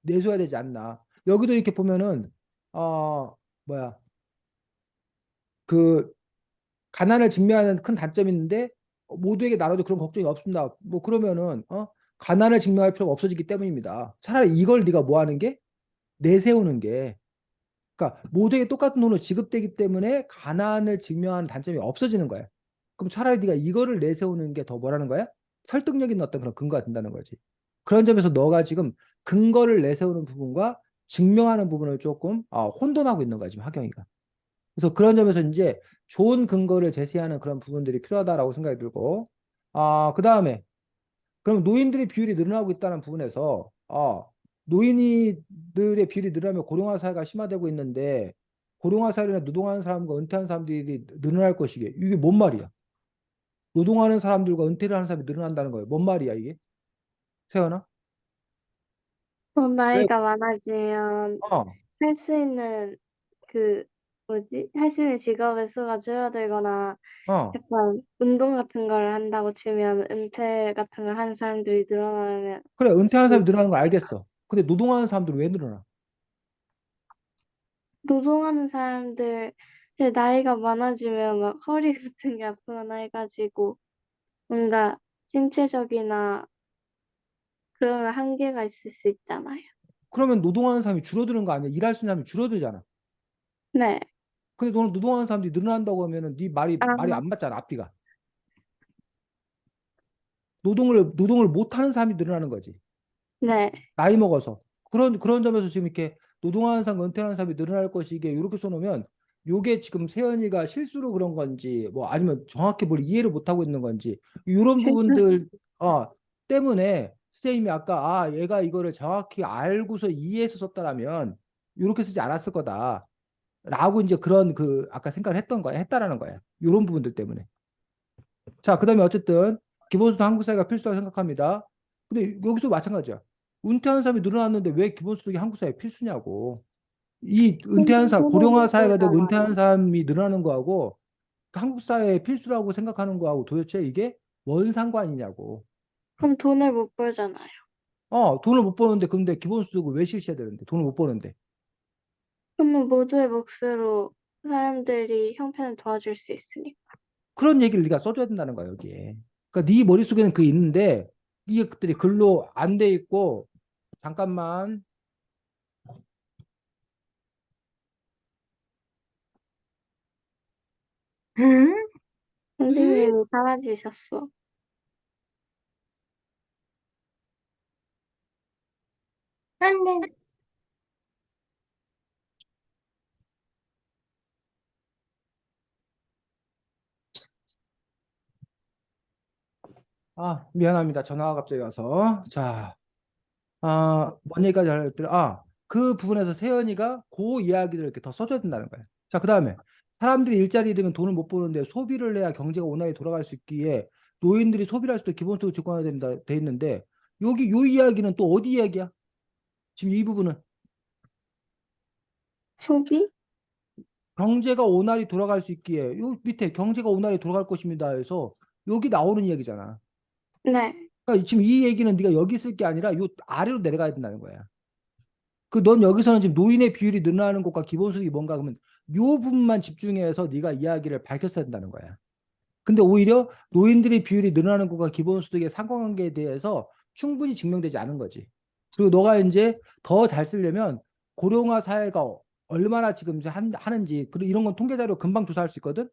내줘야 되지 않나. 여기도 이렇게 보면은 뭐야 그 가난을 직면하는 큰 단점이 있는데 모두에게 나눠도 그런 걱정이 없습니다. 뭐 그러면은 가난을 증명할 필요가 없어지기 때문입니다. 차라리 이걸 네가 뭐 하는 게 내세우는 게 그러니까 모두에게 똑같은 돈을 지급되기 때문에 가난을 증명하는 단점이 없어지는 거야. 그럼 차라리 네가 이거를 내세우는 게 더 뭐라는 거야? 설득력 있는 어떤 그런 근거가 된다는 거지. 그런 점에서 너가 지금 근거를 내세우는 부분과 증명하는 부분을 조금 혼돈하고 있는 거야, 지금 하경이가. 그래서 그런 점에서 이제 좋은 근거를 제시하는 그런 부분들이 필요하다라고 생각이 들고, 그 다음에 그럼 노인들의 비율이 늘어나고 있다는 부분에서 노인들의 비율이 늘어나면 고령화 사회가 심화되고 있는데 고령화 사회나 노동하는 사람과 은퇴하는 사람들이 늘어날 것이게 이게 뭔 말이야? 노동하는 사람들과 은퇴를 하는 사람이 늘어난다는 거예요. 뭔 말이야 이게? 세연아? 더 왜? 나이가 많아지면 어, 할 수 있는 그 뭐지? 할 수 있는 직업의 수가 줄어들거나 어. 약간 운동 같은 걸 한다고 치면 은퇴 같은 걸 하는 사람들이 늘어나면 그래, 은퇴하는 수- 사람이 늘어나는 걸 알겠어. 근데 노동하는 사람들은 왜 늘어나? 노동하는 사람들 나이가 많아지면 막 허리 같은 게 아프거나 해가지고 뭔가 신체적이나 그런 한계가 있을 수 있잖아요. 그러면 노동하는 사람이 줄어드는 거 아니야? 일할 수 있는 사람이 줄어들잖아. 네. 근데 너는 노동하는 사람들이 늘어난다고 하면은 네 아, 말이 안 맞잖아, 앞뒤가. 노동을 못 하는 사람이 늘어나는 거지. 네. 나이 먹어서. 그런 점에서 지금 이렇게 노동하는 사람, 은퇴하는 사람이 늘어날 것이 이게 이렇게 써놓으면 요게 지금 세연이가 실수로 그런 건지 뭐 아니면 정확히 뭘 이해를 못 하고 있는 건지 이런 실수. 부분들 때문에 선생님이 아까 얘가 이거를 정확히 알고서 이해해서 썼다라면 이렇게 쓰지 않았을 거다라고 이제 그런 그 아까 생각을 했던 거야 했다라는 거야 이런 부분들 때문에. 자, 그다음에 어쨌든 기본소득 한국 사회가 필수라고 생각합니다. 근데 여기서 마찬가지야. 은퇴하는 사람이 늘어났는데 왜 기본소득이 한국 사회에 필수냐고. 이 은퇴하는 사람, 돈을 고령화 못 사회가 되고 은퇴하는 벌잖아요. 사람이 늘어나는 거하고 한국 사회에 필수라고 생각하는 거하고 도대체 이게 뭔 상관이냐고. 그럼 돈을 못 벌잖아요. 돈을 못 버는데 근데 기본소득을 왜 실시해야 되는데 돈을 못 버는데. 그러면 모두의 몫으로 사람들이 형편을 도와줄 수 있으니까. 그런 얘기를 네가 써줘야 된다는 거야, 여기에. 그러니까 네 머릿속에는 그게 있는데 이게 그들이 글로 안 돼 있고 잠깐만. 응? 응? 선생님이 사라지셨어. 안 돼. 미안합니다. 전화가 갑자기 와서. 자, 뭔 얘기까지 할때 그 부분에서 세연이가 그 이야기를 이렇게 더 써줘야 된다는 거예요. 자, 그 다음에 사람들이 일자리 잃으면 돈을 못 버는데 소비를 해야 경제가 원활히 돌아갈 수 있기에 노인들이 소비를 할 수 있도록 기본소득 직관화 된다 돼 있는데 여기 요 이야기는 또 어디 이야기야? 지금 이 부분은 소비? 경제가 원활히 돌아갈 수 있기에 요 밑에 경제가 원활히 돌아갈 것입니다 해서 여기 나오는 이야기잖아. 네. 그러니까 지금 이 얘기는 네가 여기 쓸 게 아니라 요 아래로 내려가야 된다는 거야. 넌 여기서는 지금 노인의 비율이 늘어나는 것과 기본소득이 뭔가 그러면 요 부분만 집중해서 네가 이야기를 밝혔어야 된다는 거야. 근데 오히려 노인들의 비율이 늘어나는 것과 기본소득의 상관관계에 대해서 충분히 증명되지 않은 거지. 그리고 너가 이제 더 잘 쓰려면 고령화 사회가 얼마나 지금 이제 하는지 이런 건 통계 자료 금방 조사할 수 있거든.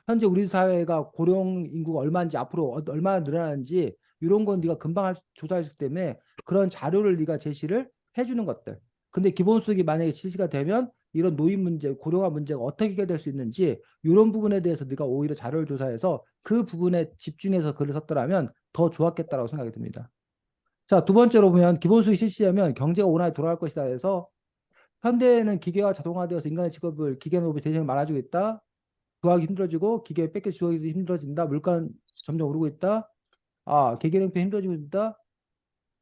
현재 우리 사회가 고령 인구가 얼마인지 앞으로 얼마나 늘어나는지 이런 건 네가 금방 조사할 수 있기 때문에 그런 자료를 네가 제시를 해주는 것들. 근데 기본소득이 만약에 실시가 되면 이런 노인 문제, 고령화 문제가 어떻게 해결될 수 있는지 이런 부분에 대해서 네가 오히려 자료를 조사해서 그 부분에 집중해서 글을 썼더라면 더 좋았겠다라고 생각이 듭니다. 자, 두 번째로 보면 기본소득이 실시하면 경제가 원활히 돌아갈 것이다 해서 현대에는 기계화 자동화되어서 인간의 직업을 기계 노업이 대중이 많아지고 있다. 구하기 힘들어지고 기계 뺏겨 주기 힘들어진다. 물가는 점점 오르고 있다. 개개인 행편 힘들어지고 있다.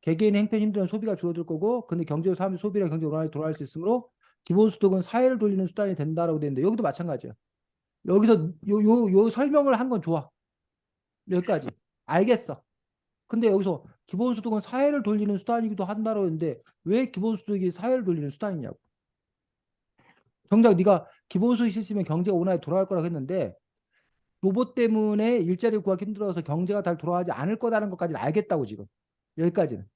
개개인의 행편 힘들면 소비가 줄어들 거고, 근데 경제로 사람이 소비랑 경제 원활히 돌아갈 수 있으므로 기본소득은 사회를 돌리는 수단이 된다라고 되는데 여기도 마찬가지야. 여기서 요 설명을 한 건 좋아. 여기까지. 알겠어. 근데 여기서 기본소득은 사회를 돌리는 수단이기도 한다고 했는데 왜 기본소득이 사회를 돌리는 수단이냐고. 정작 네가 기본소득이 있으면 경제가 원활히 돌아갈 거라고 했는데 로봇 때문에 일자리를 구하기 힘들어서 경제가 잘 돌아가지 않을 거라는 것까지는 알겠다고 지금. 여기까지는.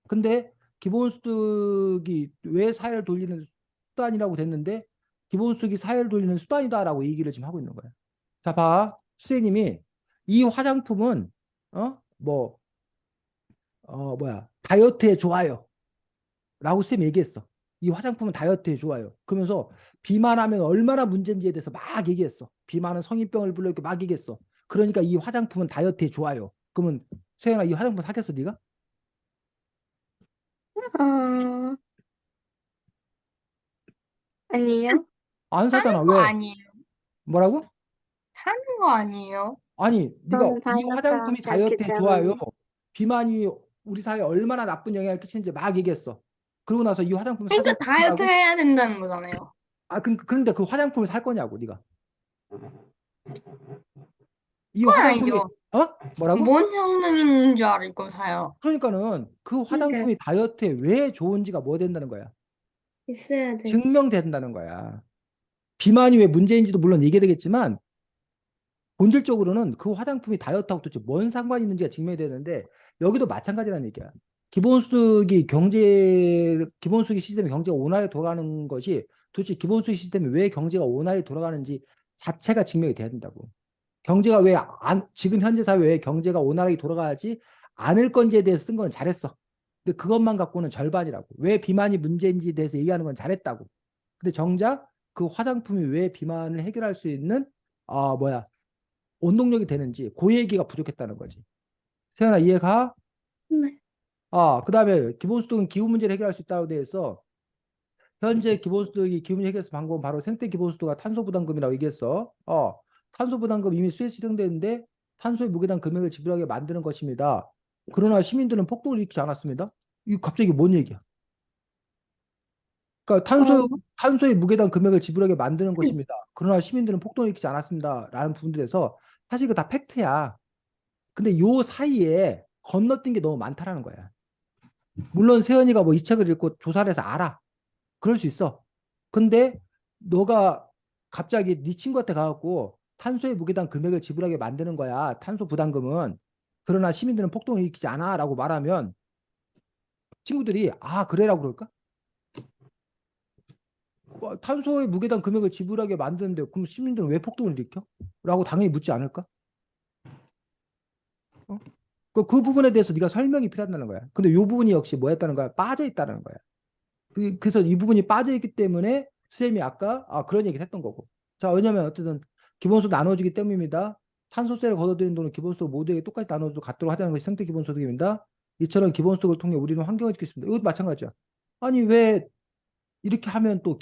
근데 기본소득이 왜 사회를 돌리는 수단이라고 됐는데 기본소득이 사회를 돌리는 수단이다라고 얘기를 지금 하고 있는 거야. 자, 봐. 선생님이 이 화장품은 다이어트에 좋아요. 라고 쌤이 얘기했어. 이 화장품은 다이어트에 좋아요. 그러면서 비만하면 얼마나 문제인지에 대해서 막 얘기했어. 비만은 성인병을 불러 이렇게 막 얘기했어. 그러니까 이 화장품은 다이어트에 좋아요. 그러면 세연아 이 화장품 사겠어 네가? 어, 아니요. 안 사잖아. 사는 거 왜? 아니에요. 뭐라고? 사는 거 아니에요. 아니 네가 저는 이 다이어트 화장품이 하지 않기 다이어트에 좋아요. 때문에. 비만이 우리 사회에 얼마나 나쁜 영향을 끼치는지 막 얘기했어. 그러고 나서 이 화장품 그러니까 사긴 다이어트 사냐고? 해야 된다는 거잖아요. 그런데 그 화장품을 살 거냐고 네가? 이 그건 화장품이 아니죠. 뭐라고? 뭔 성능인 줄 알고 사요. 그러니까는 그 네. 화장품이 다이어트에 왜 좋은지가 뭐 된다는 거야? 있어야 되지. 증명된다는 거야. 비만이 왜 문제인지도 물론 얘기해야 되겠지만 본질적으로는 그 화장품이 다이어트하고 도대체 뭔 상관이 있는지가 증명이 되는데 여기도 마찬가지라는 얘기야. 기본수익 시스템이 경제가 원활히 돌아가는 것이 도대체 기본수익 시스템이 왜 경제가 원활히 돌아가는지 자체가 증명이 돼야 된다고. 경제가 지금 현재 사회에 경제가 원활하게 돌아가지 않을 건지에 대해서 쓴 건 잘했어. 근데 그것만 갖고는 절반이라고. 왜 비만이 문제인지에 대해서 얘기하는 건 잘했다고. 근데 정작 그 화장품이 왜 비만을 해결할 수 있는 원동력이 되는지 그 얘기가 부족했다는 거지. 세연아 이해가? 네. 그다음에 기본소득은 기후 문제를 해결할 수 있다고 돼 있어. 현재 기본소득이 기후 문제 해결 방법은 바로 생태 기본소득과 탄소 부담금이라고 얘기했어. 탄소 부담금 이미 수혜 실행되는데 탄소의 무게당 금액을 지불하게 만드는 것입니다. 그러나 시민들은 폭동을 일으키지 않았습니다. 이거 갑자기 뭔 얘기야? 그러니까 어, 탄소의 무게당 금액을 지불하게 만드는 것입니다. 그러나 시민들은 폭동을 일으키지 않았습니다. 라는 부분들에서 사실 이거 다 팩트야. 근데 요 사이에 건너뛴 게 너무 많다라는 거야. 물론 세연이가 뭐 이 책을 읽고 조사를 해서 알아. 그럴 수 있어. 근데 너가 갑자기 네 친구한테 가갖고 탄소의 무게당 금액을 지불하게 만드는 거야. 탄소 부담금은. 그러나 시민들은 폭동을 일으키지 않아. 라고 말하면 친구들이 그래라고 그럴까? 탄소의 무게당 금액을 지불하게 만드는데 그럼 시민들은 왜 폭동을 일으켜? 라고 당연히 묻지 않을까? 어? 그 부분에 대해서 네가 설명이 필요하다는 거야. 근데 이 부분이 역시 뭐였다는 거야? 빠져 있다는 거야. 그래서 이 부분이 빠져 있기 때문에 쌤이 아까 그런 얘기를 했던 거고. 자, 왜냐면 어쨌든 기본소득 나눠주기 때문입니다. 탄소세를 걷어들이는 돈은 기본소득 모두에게 똑같이 나눠서 갖도록 하자는 것이 생태 기본소득입니다. 이처럼 기본소득을 통해 우리는 환경을 지킬 수 있습니다. 이것도 마찬가지야. 아니 왜 이렇게 하면 또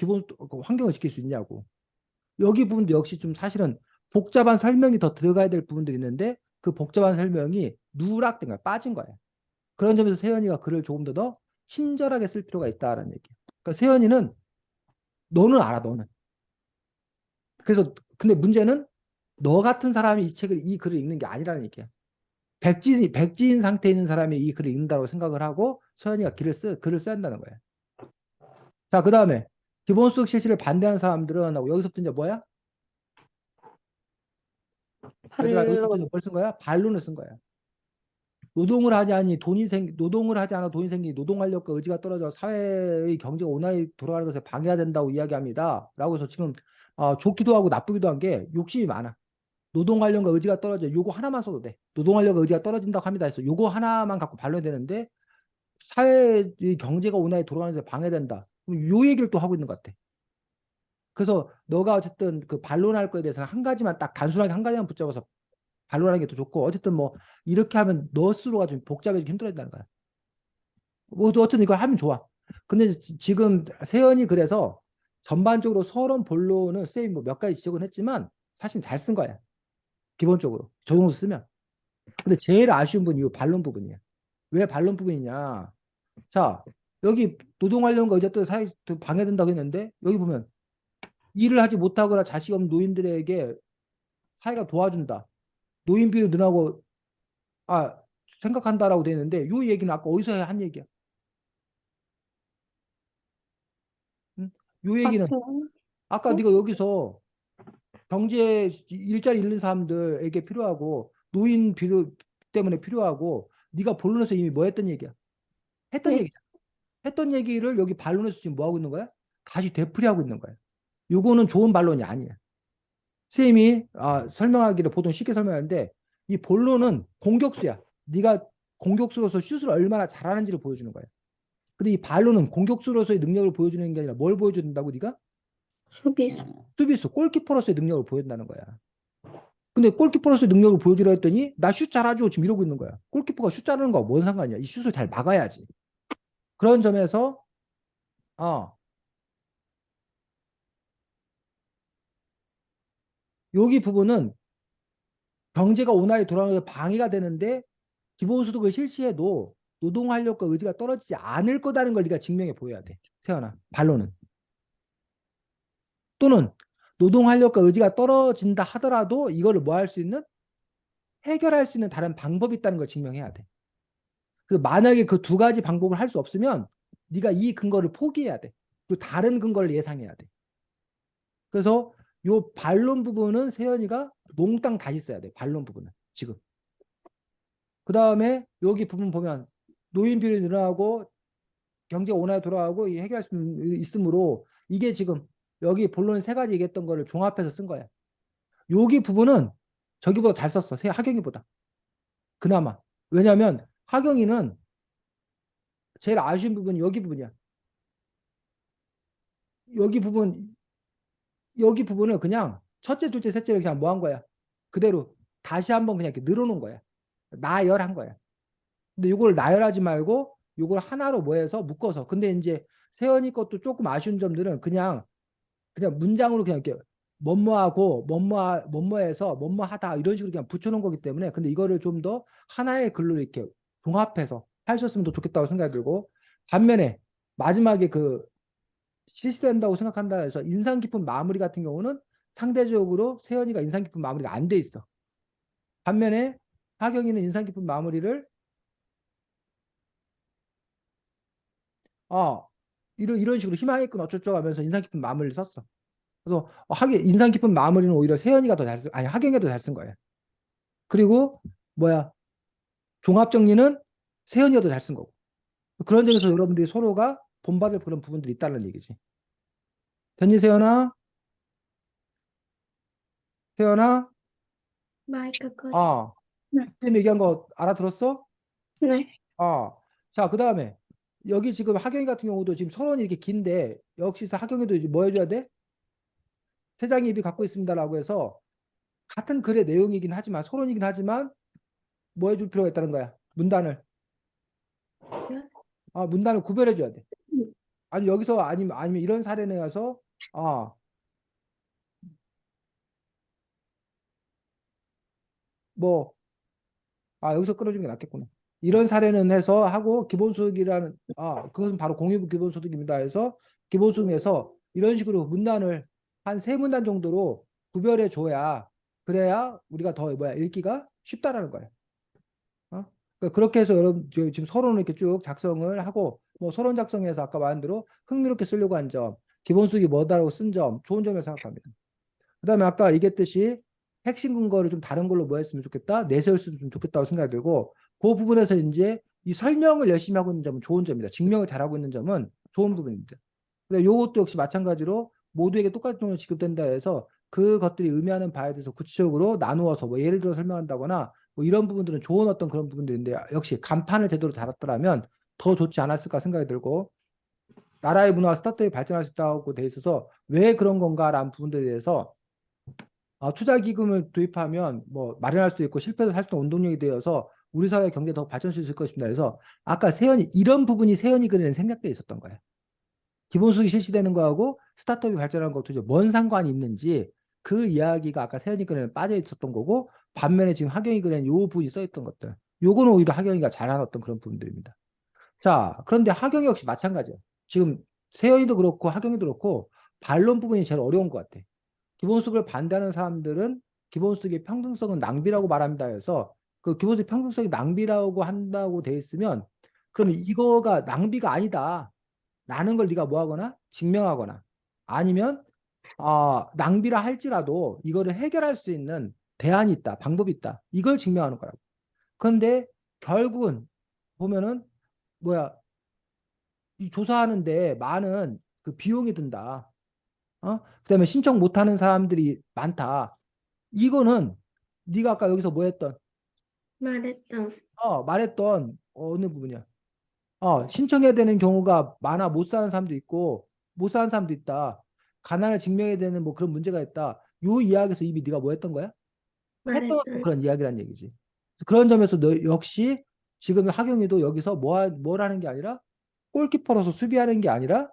환경을 지킬 수 있냐고. 여기 부분도 역시 좀 사실은 복잡한 설명이 더 들어가야 될 부분들이 있는데 그 복잡한 설명이 누락된 거야. 빠진 거야. 그런 점에서 세연이가 글을 조금 더 친절하게 쓸 필요가 있다라는 얘기. 그러니까 세연이는 너는 알아, 너는. 그래서 근데 문제는 너 같은 사람이 이 글을 읽는 게 아니라는 얘기야. 백지인 상태에 있는 사람이 이 글을 읽는다고 생각을 하고 서연이가 글을 써야 한다는 거야. 자, 그다음에 기본소득 실시를 반대하는 사람들은 여기서부터 이제 뭐야? 얘들아, 여기서부터 반론. 뭘 쓴 거야? 반론을 쓴 거야. 노동을 하지 않아 돈이 생기니 노동활력과 의지가 떨어져 사회의 경제가 원활히 돌아가는 것에 방해가 된다고 이야기합니다. 라고 해서 지금 좋기도 하고 나쁘기도 한 게 욕심이 많아. 노동활력과 의지가 떨어져 요거 하나만 써도 돼. 노동활력과 의지가 떨어진다고 합니다. 해서 요거 하나만 갖고 반론이 되는데 사회의 경제가 원활히 돌아가는 데 방해된다. 요 얘기를 또 하고 있는 것 같아. 그래서 너가 어쨌든 그 반론할 거에 대해서는 한 가지만 딱 단순하게 한 가지만 붙잡아서 반론하는 게 더 좋고 어쨌든 뭐 이렇게 하면 너 스스로가 좀 복잡해지고 힘들어진다는 거야. 뭐 어쨌든 이걸 하면 좋아. 근데 지금 세연이 그래서 전반적으로 서론 본론은 쌤이 뭐 몇 가지 지적은 했지만 사실 잘 쓴 거야. 기본적으로 저 정도 쓰면. 근데 제일 아쉬운 부분이 이 반론 부분이야. 왜 반론 부분이냐? 자, 여기 노동활력과 의젓도 사회 방해된다고 했는데 여기 보면 일을 하지 못하거나 자식 없는 노인들에게 사회가 도와준다. 노인 비율 늘어나고 아 생각한다라고 돼 있는데 이 얘기는 아까 어디서 한 얘기야? 응? 이 얘기는 앞에. 아까 어? 네가 여기서 경제 일자리 잃는 사람들에게 필요하고 노인 필요 때문에 필요하고 네가 본론에서 이미 뭐 했던 얘기야? 했던 네. 얘기잖아. 했던 얘기를 여기 반론에서 지금 뭐 하고 있는 거야? 다시 되풀이하고 있는 거야. 요거는 좋은 반론이 아니야. 선생님이 설명하기를 보통 쉽게 설명하는데 이 본론은 공격수야. 네가 공격수로서 슛을 얼마나 잘하는지를 보여주는 거야. 근데 이 반론은 공격수로서의 능력을 보여주는 게 아니라 뭘 보여줘야 된다고 네가? 수비수. 수비수, 골키퍼로서의 능력을 보여준다는 거야. 근데 골키퍼로서의 능력을 보여주려 했더니 나 슛 잘하죠 지금 이러고 있는 거야. 골키퍼가 슛 잘하는 거와 뭔 상관이야. 이 슛을 잘 막아야지. 그런 점에서 어, 여기 부분은 경제가 온화히 돌아가는 데 방해가 되는데 기본소득을 실시해도 노동활력과 의지가 떨어지지 않을 거다는 걸 네가 증명해 보여야 돼. 세연아, 반론은. 또는 노동활력과 의지가 떨어진다 하더라도 이거를 뭐 할 수 있는? 해결할 수 있는 다른 방법이 있다는 걸 증명해야 돼. 그 만약에 그 두 가지 방법을 할 수 없으면 네가 이 근거를 포기해야 돼. 그리고 다른 근거를 예상해야 돼. 그래서 요 반론 부분은 세연이가 몽땅 다시 써야 돼. 반론 부분은 지금. 그 다음에 여기 부분 보면 노인 비율이 늘어나고 경제 온화에 돌아가고 해결할 수 있으므로 이게 지금 여기 본론 세 가지 얘기했던 거를 종합해서 쓴 거야. 여기 부분은 저기보다 잘 썼어. 하경이보다. 그나마. 왜냐하면 하경이는 제일 아쉬운 부분이 여기 부분이야. 여기 부분, 여기 부분을 그냥 첫째, 둘째, 셋째를 그냥 뭐 한 거야. 그대로 다시 한번 그냥 이렇게 늘어놓은 거야. 나열한 거야. 근데 이걸 나열하지 말고 이걸 하나로 뭐 해서 묶어서. 근데 이제 세연이 것도 조금 아쉬운 점들은 그냥 문장으로 그냥 이렇게 뭐뭐하고 뭐뭐해서 뭐뭐하다 이런 식으로 그냥 붙여놓은 거기 때문에 근데 이거를 좀 더 하나의 글로 이렇게 종합해서 하셨으면 더 좋겠다고 생각이 들고 반면에 마지막에 그 실시된다고 생각한다 해서 인상 깊은 마무리 같은 경우는 상대적으로 세연이가 인상 깊은 마무리가 안 돼 있어. 반면에 하경이는 인상 깊은 마무리를 어 이런 식으로 희망했건 어쩌고 하면서 인상 깊은 마무리를 썼어. 그래서 하긴 인상 깊은 마무리는 오히려 세연이가 더 잘 쓴, 아니 하경이가 더 잘 쓴 거예요. 그리고 뭐야 종합 정리는 세연이가 더 잘 쓴 거고. 그런 점에서 여러분들이 서로가 본받을 그런 부분들이 있다는 얘기지. 됐니 세연아? 세연아? 마이크 컷. 아, 네. 선생님 얘기한 거 알아들었어? 네. 아, 자, 그 다음에 여기 지금 하경이 같은 경우도 지금 서론이 이렇게 긴데 역시 하경이도 이제 뭐 해줘야 돼? 세장의 입이 갖고 있습니다라고 해서 같은 글의 내용이긴 하지만 서론이긴 하지만 뭐 해줄 필요가 있다는 거야. 문단을 구별해줘야 돼. 아니 여기서 아니면 이런 사례에 가서 아, 뭐 여기서 끊어주는 게 낫겠구나. 이런 사례는 해서 하고 기본소득이라는 그것은 바로 공유부 기본소득입니다 해서 기본소득에서 이런 식으로 문단을 한 세 문단 정도로 구별해 줘야 그래야 우리가 더 뭐야 읽기가 쉽다라는 거예요. 그러니까 그렇게 해서 여러분 지금 서론을 이렇게 쭉 작성을 하고 뭐 서론 작성해서 아까 말한 대로 흥미롭게 쓰려고 한 점, 기본소득이 뭐다라고 쓴 점 좋은 점이라고 생각합니다. 그다음에 아까 얘기했듯이 핵심 근거를 좀 다른 걸로 뭐 했으면 좋겠다, 내세웠으면 좀 좋겠다고 생각이 들고 그 부분에서 이제 이 설명을 열심히 하고 있는 점은 좋은 점입니다. 증명을 잘하고 있는 점은 좋은 부분입니다. 근데 이것도 역시 마찬가지로 모두에게 똑같은 돈을 지급된다 해서 그것들이 의미하는 바에 대해서 구체적으로 나누어서 뭐 예를 들어 설명한다거나 뭐 이런 부분들은 좋은 어떤 그런 부분들인데 역시 간판을 제대로 달았더라면 더 좋지 않았을까 생각이 들고 나라의 문화와 스타트업이 발전할 수 있다고 돼 있어서 왜 그런 건가라는 부분들에 대해서 투자 기금을 도입하면 뭐 마련할 수 있고 실패도 할 수 있는 원동력이 되어서 우리 사회 경제 더 발전할 수 있을 것입니다. 그래서 아까 세연이 이런 부분이 세연이 그리는 생략돼 있었던 거예요. 기본소득이 실시되는 거하고 스타트업이 발전하는 것도 뭔 상관이 있는지 그 이야기가 아까 세연이 그리는 빠져 있었던 거고 반면에 지금 하경이 그리는 요 부분이 써 있던 것들 요거는 오히려 하경이가 잘한 어떤 그런 부분들입니다. 자, 그런데 하경이 역시 마찬가지예요. 지금 세연이도 그렇고 하경이도 그렇고 반론 부분이 제일 어려운 것 같아. 기본소득을 반대하는 사람들은 기본소득의 평등성은 낭비라고 말합니다 해서 그 기본소득 평등성이 낭비라고 한다고 돼 있으면 그러면 이거가 낭비가 아니다. 라는 걸 네가 뭐 하거나 증명하거나 아니면 낭비라 할지라도 이거를 해결할 수 있는 대안이 있다, 방법이 있다. 이걸 증명하는 거라고. 그런데 결국은 보면은 뭐야, 이 조사하는데 많은 그 비용이 든다. 그다음에 신청 못하는 사람들이 많다. 이거는 네가 아까 여기서 뭐 했던, 말했던. 말했던 어느 부분이야? 신청해야 되는 경우가 많아. 못 사는 사람도 있고 못 사는 사람도 있다. 가난을 증명해야 되는 뭐 그런 문제가 있다. 요 이야기에서 이미 네가 뭐 했던 거야? 했던 어떤 말했던. 그런 이야기란 얘기지. 그런 점에서 너 역시 지금 하경이도 여기서 뭘 하는 게 아니라 골키퍼로서 수비하는 게 아니라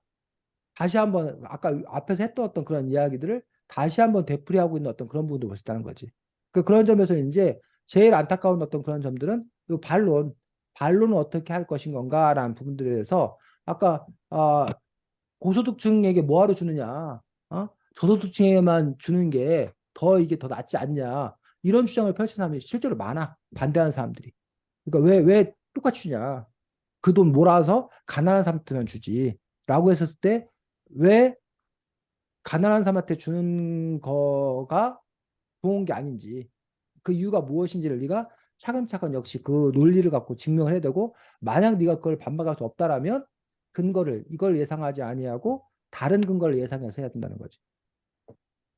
다시 한번 아까 앞에서 했던 어떤 그런 이야기들을 다시 한번 되풀이하고 있는 어떤 그런 부분도 볼 수 있다는 거지. 그런 점에서 이제 제일 안타까운 어떤 그런 점들은 이 반론은 어떻게 할 것인 건가라는 부분들에 대해서 아까 고소득층에게 뭐하러 주느냐, 저소득층에만 주는 게 더 이게 더 낫지 않냐 이런 주장을 펼치는 사람이 실제로 많아. 반대하는 사람들이. 그러니까 왜 똑같이 주냐? 그 돈 몰아서 가난한 사람한테만 주지라고 했었을 때 왜 가난한 사람한테 주는 거가 좋은 게 아닌지 그 이유가 무엇인지를 네가 차근차근 역시 그 논리를 갖고 증명을 해야 되고 만약 네가 그걸 반박할 수 없다라면 근거를 이걸 예상하지 아니하고 다른 근거를 예상해서 해야 된다는 거지.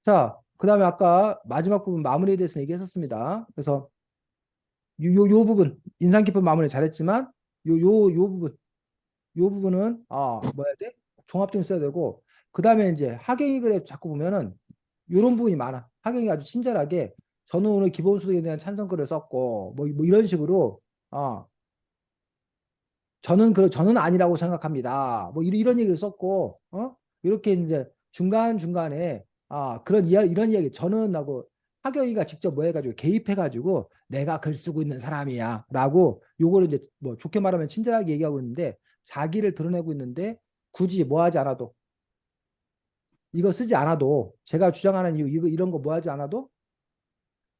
자, 그다음에 아까 마지막 부분 마무리에 대해서 얘기했었습니다. 그래서 요 부분 인상 깊은 마무리 잘했지만 요 부분 요 부분은 뭐 해야 돼? 종합적으로 써야 되고 그다음에 이제 하경이 글에 자꾸 보면은 요런 부분이 많아. 하경이 아주 친절하게 저는 오늘 기본소득에 대한 찬성글을 썼고 뭐 이런 식으로 저는 아니라고 생각합니다. 뭐 이런 얘기를 썼고 이렇게 이제 중간중간에 이런 이야기 저는 하고 하경이가 직접 뭐 해가지고 개입해가지고 내가 글 쓰고 있는 사람이야 라고 요거를 이제 뭐 좋게 말하면 친절하게 얘기하고 있는데 자기를 드러내고 있는데 굳이 뭐 하지 않아도 이거 쓰지 않아도 제가 주장하는 이거 이런 거 뭐 하지 않아도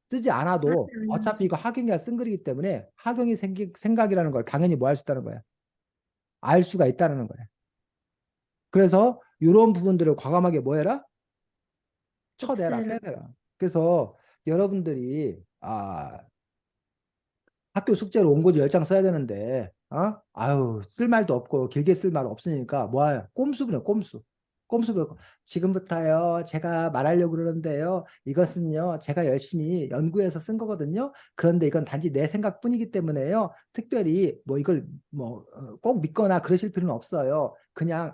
쓰지 않아도 어차피 이거 하경이가 쓴 글이기 때문에 하경이 생각이라는 걸 당연히 뭐 할 수 있다는 거야. 알 수가 있다는 거야. 그래서 이런 부분들을 과감하게 뭐 해라? 쳐내라, 없애라. 빼내라. 그래서 여러분들이 학교 숙제로 원고지 10장 써야 되는데 아유 쓸 말도 없고 길게 쓸 말 없으니까 뭐야 꼼수 부려 꼼수 꼼수 부려 지금부터요 제가 말하려고 그러는데요 이것은요 제가 열심히 연구해서 쓴 거거든요 그런데 이건 단지 내 생각뿐이기 때문에요 특별히 뭐 이걸 뭐 꼭 믿거나 그러실 필요는 없어요 그냥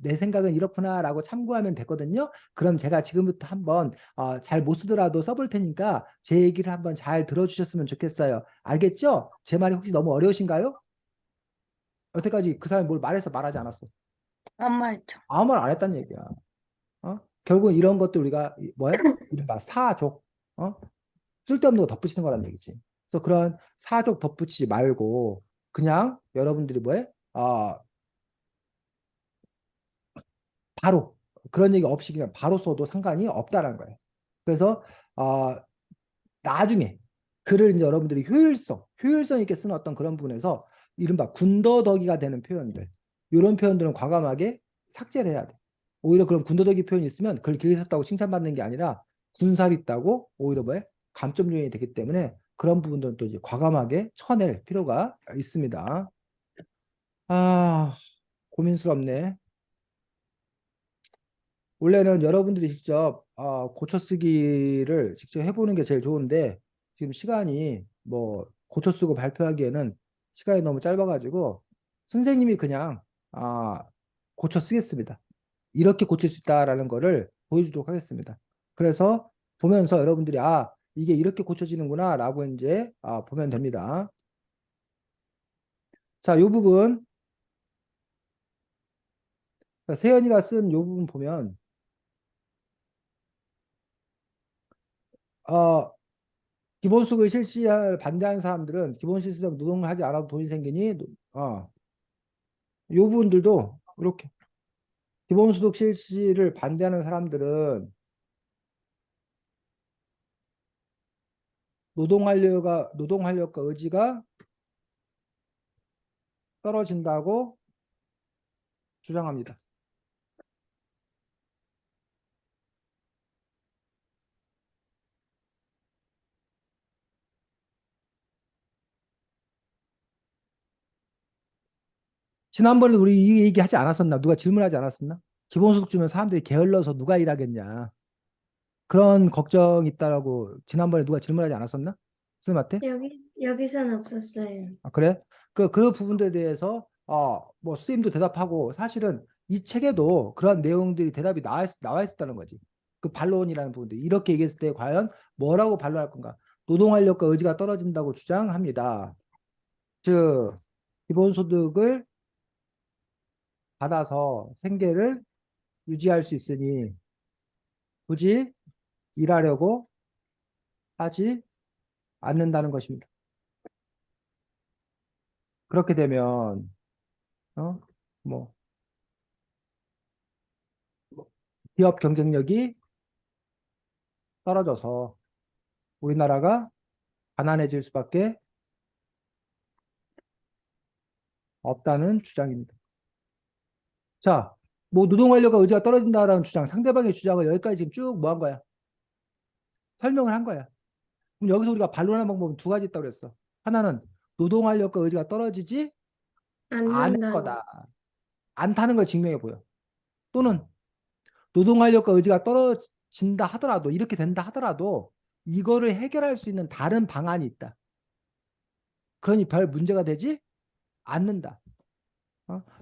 내 생각은 이렇구나라고 참고하면 되거든요 그럼 제가 지금부터 한번 잘 못 쓰더라도 써볼 테니까 제 얘기를 한번 잘 들어주셨으면 좋겠어요. 알겠죠? 제 말이 혹시 너무 어려우신가요? 여태까지 그 사람이 뭘 말해서 말하지 않았어. 안 말했죠. 아무 말 안 했다는 얘기야. 결국은 이런 것도 우리가 뭐야? 이른바 사족. 쓸데없는 거 덧붙이는 거란 얘기지. 그래서 그런 사족 덧붙이지 말고 그냥 여러분들이 뭐해? 바로 그런 얘기 없이 그냥 바로 써도 상관이 없다라는 거예요. 그래서 나중에 글을 이제 여러분들이 효율성 있게 쓰는 어떤 그런 부분에서 이른바 군더더기가 되는 표현들, 이런 표현들은 과감하게 삭제를 해야 돼. 오히려 그런 군더더기 표현이 있으면 글 길게 썼다고 칭찬받는 게 아니라 군살이 있다고 오히려 뭐에 감점 요인이 되기 때문에 그런 부분들은 또 이제 과감하게 쳐낼 필요가 있습니다. 고민스럽네. 원래는 여러분들이 직접 고쳐 쓰기를 직접 해보는 게 제일 좋은데 지금 시간이 뭐 고쳐 쓰고 발표하기에는 시간이 너무 짧아가지고 선생님이 그냥 고쳐 쓰겠습니다. 이렇게 고칠 수 있다라는 거를 보여주도록 하겠습니다. 그래서 보면서 여러분들이 이게 이렇게 고쳐지는구나 라고 이제 보면 됩니다. 자, 이 부분 세연이가 쓴 이 부분 보면 어, 기본소득을 실시할 반대하는 사람들은 기본 시스템 노동을 하지 않아도 돈이 생기니 요 부분들도 이렇게 기본소득 실시를 반대하는 사람들은 노동활력과 의지가 떨어진다고 주장합니다. 지난번에 우리 이 얘기 하지 않았었나? 누가 질문하지 않았었나? 기본소득 주면 사람들이 게을러서 누가 일하겠냐? 그런 걱정 있다라고 지난번에 누가 질문하지 않았었나? 선생님한테? 여기선 없었어요. 아, 그래? 그런 부분들에 대해서, 뭐, 선생님도 대답하고, 사실은 이 책에도 그런 내용들이 대답이 나와 있었다는 거지. 그 반론이라는 부분들. 이렇게 얘기했을 때 과연 뭐라고 반론할 건가? 노동활력과 의지가 떨어진다고 주장합니다. 즉, 기본소득을 받아서 생계를 유지할 수 있으니 굳이 일하려고 하지 않는다는 것입니다. 그렇게 되면, 어, 뭐, 기업 경쟁력이 떨어져서 우리나라가 가난해질 수밖에 없다는 주장입니다. 자, 뭐 노동활력과 의지가 떨어진다라는 주장, 상대방의 주장을 여기까지 지금 쭉 뭐 한 거야? 설명을 한 거야. 그럼 여기서 우리가 반론하는 방법은 두 가지 있다고 그랬어. 하나는 노동활력과 의지가 떨어지지 않을 않는다는. 거다. 않다는 걸 증명해 보여. 또는 노동활력과 의지가 떨어진다 하더라도, 이렇게 된다 하더라도 이거를 해결할 수 있는 다른 방안이 있다. 그러니 별 문제가 되지 않는다.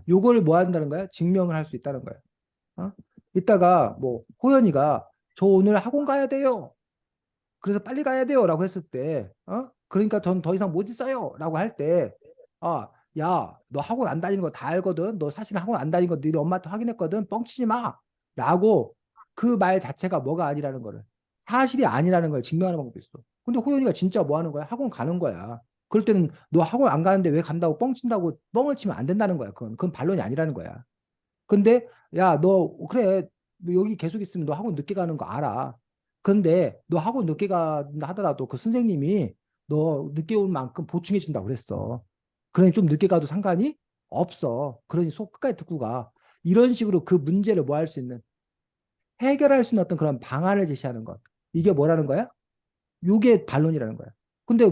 요걸 뭐 한다는 거야? 증명을 할 수 있다는 거야. 이따가 뭐 호연이가 저 오늘 학원 가야 돼요. 그래서 빨리 가야 돼요. 라고 했을 때, 그러니까 전 더 이상 못 있어요. 라고 할 때, 야, 너 학원 안 다니는 거 다 알거든. 너 사실 학원 안 다니는 거 너희 엄마한테 확인했거든. 뻥치지 마. 라고 그 말 자체가 뭐가 아니라는 거를, 사실이 아니라는 걸 증명하는 방법이 있어. 근데 호연이가 진짜 뭐 하는 거야? 학원 가는 거야. 그럴 때는 너 학원 안 가는데 왜 간다고 뻥친다고 뻥을 치면 안 된다는 거야. 그건 반론이 아니라는 거야. 근데 야, 너 그래. 너 여기 계속 있으면 너 학원 늦게 가는 거 알아. 근데 너 학원 늦게 간다 하더라도 그 선생님이 너 늦게 온 만큼 보충해 준다고 그랬어. 그러니 좀 늦게 가도 상관이 없어. 그러니 속 끝까지 듣고 가. 이런 식으로 그 문제를 뭐 할 수 있는, 해결할 수 있는 어떤 그런 방안을 제시하는 것. 이게 뭐라는 거야? 요게 반론이라는 거야. 근데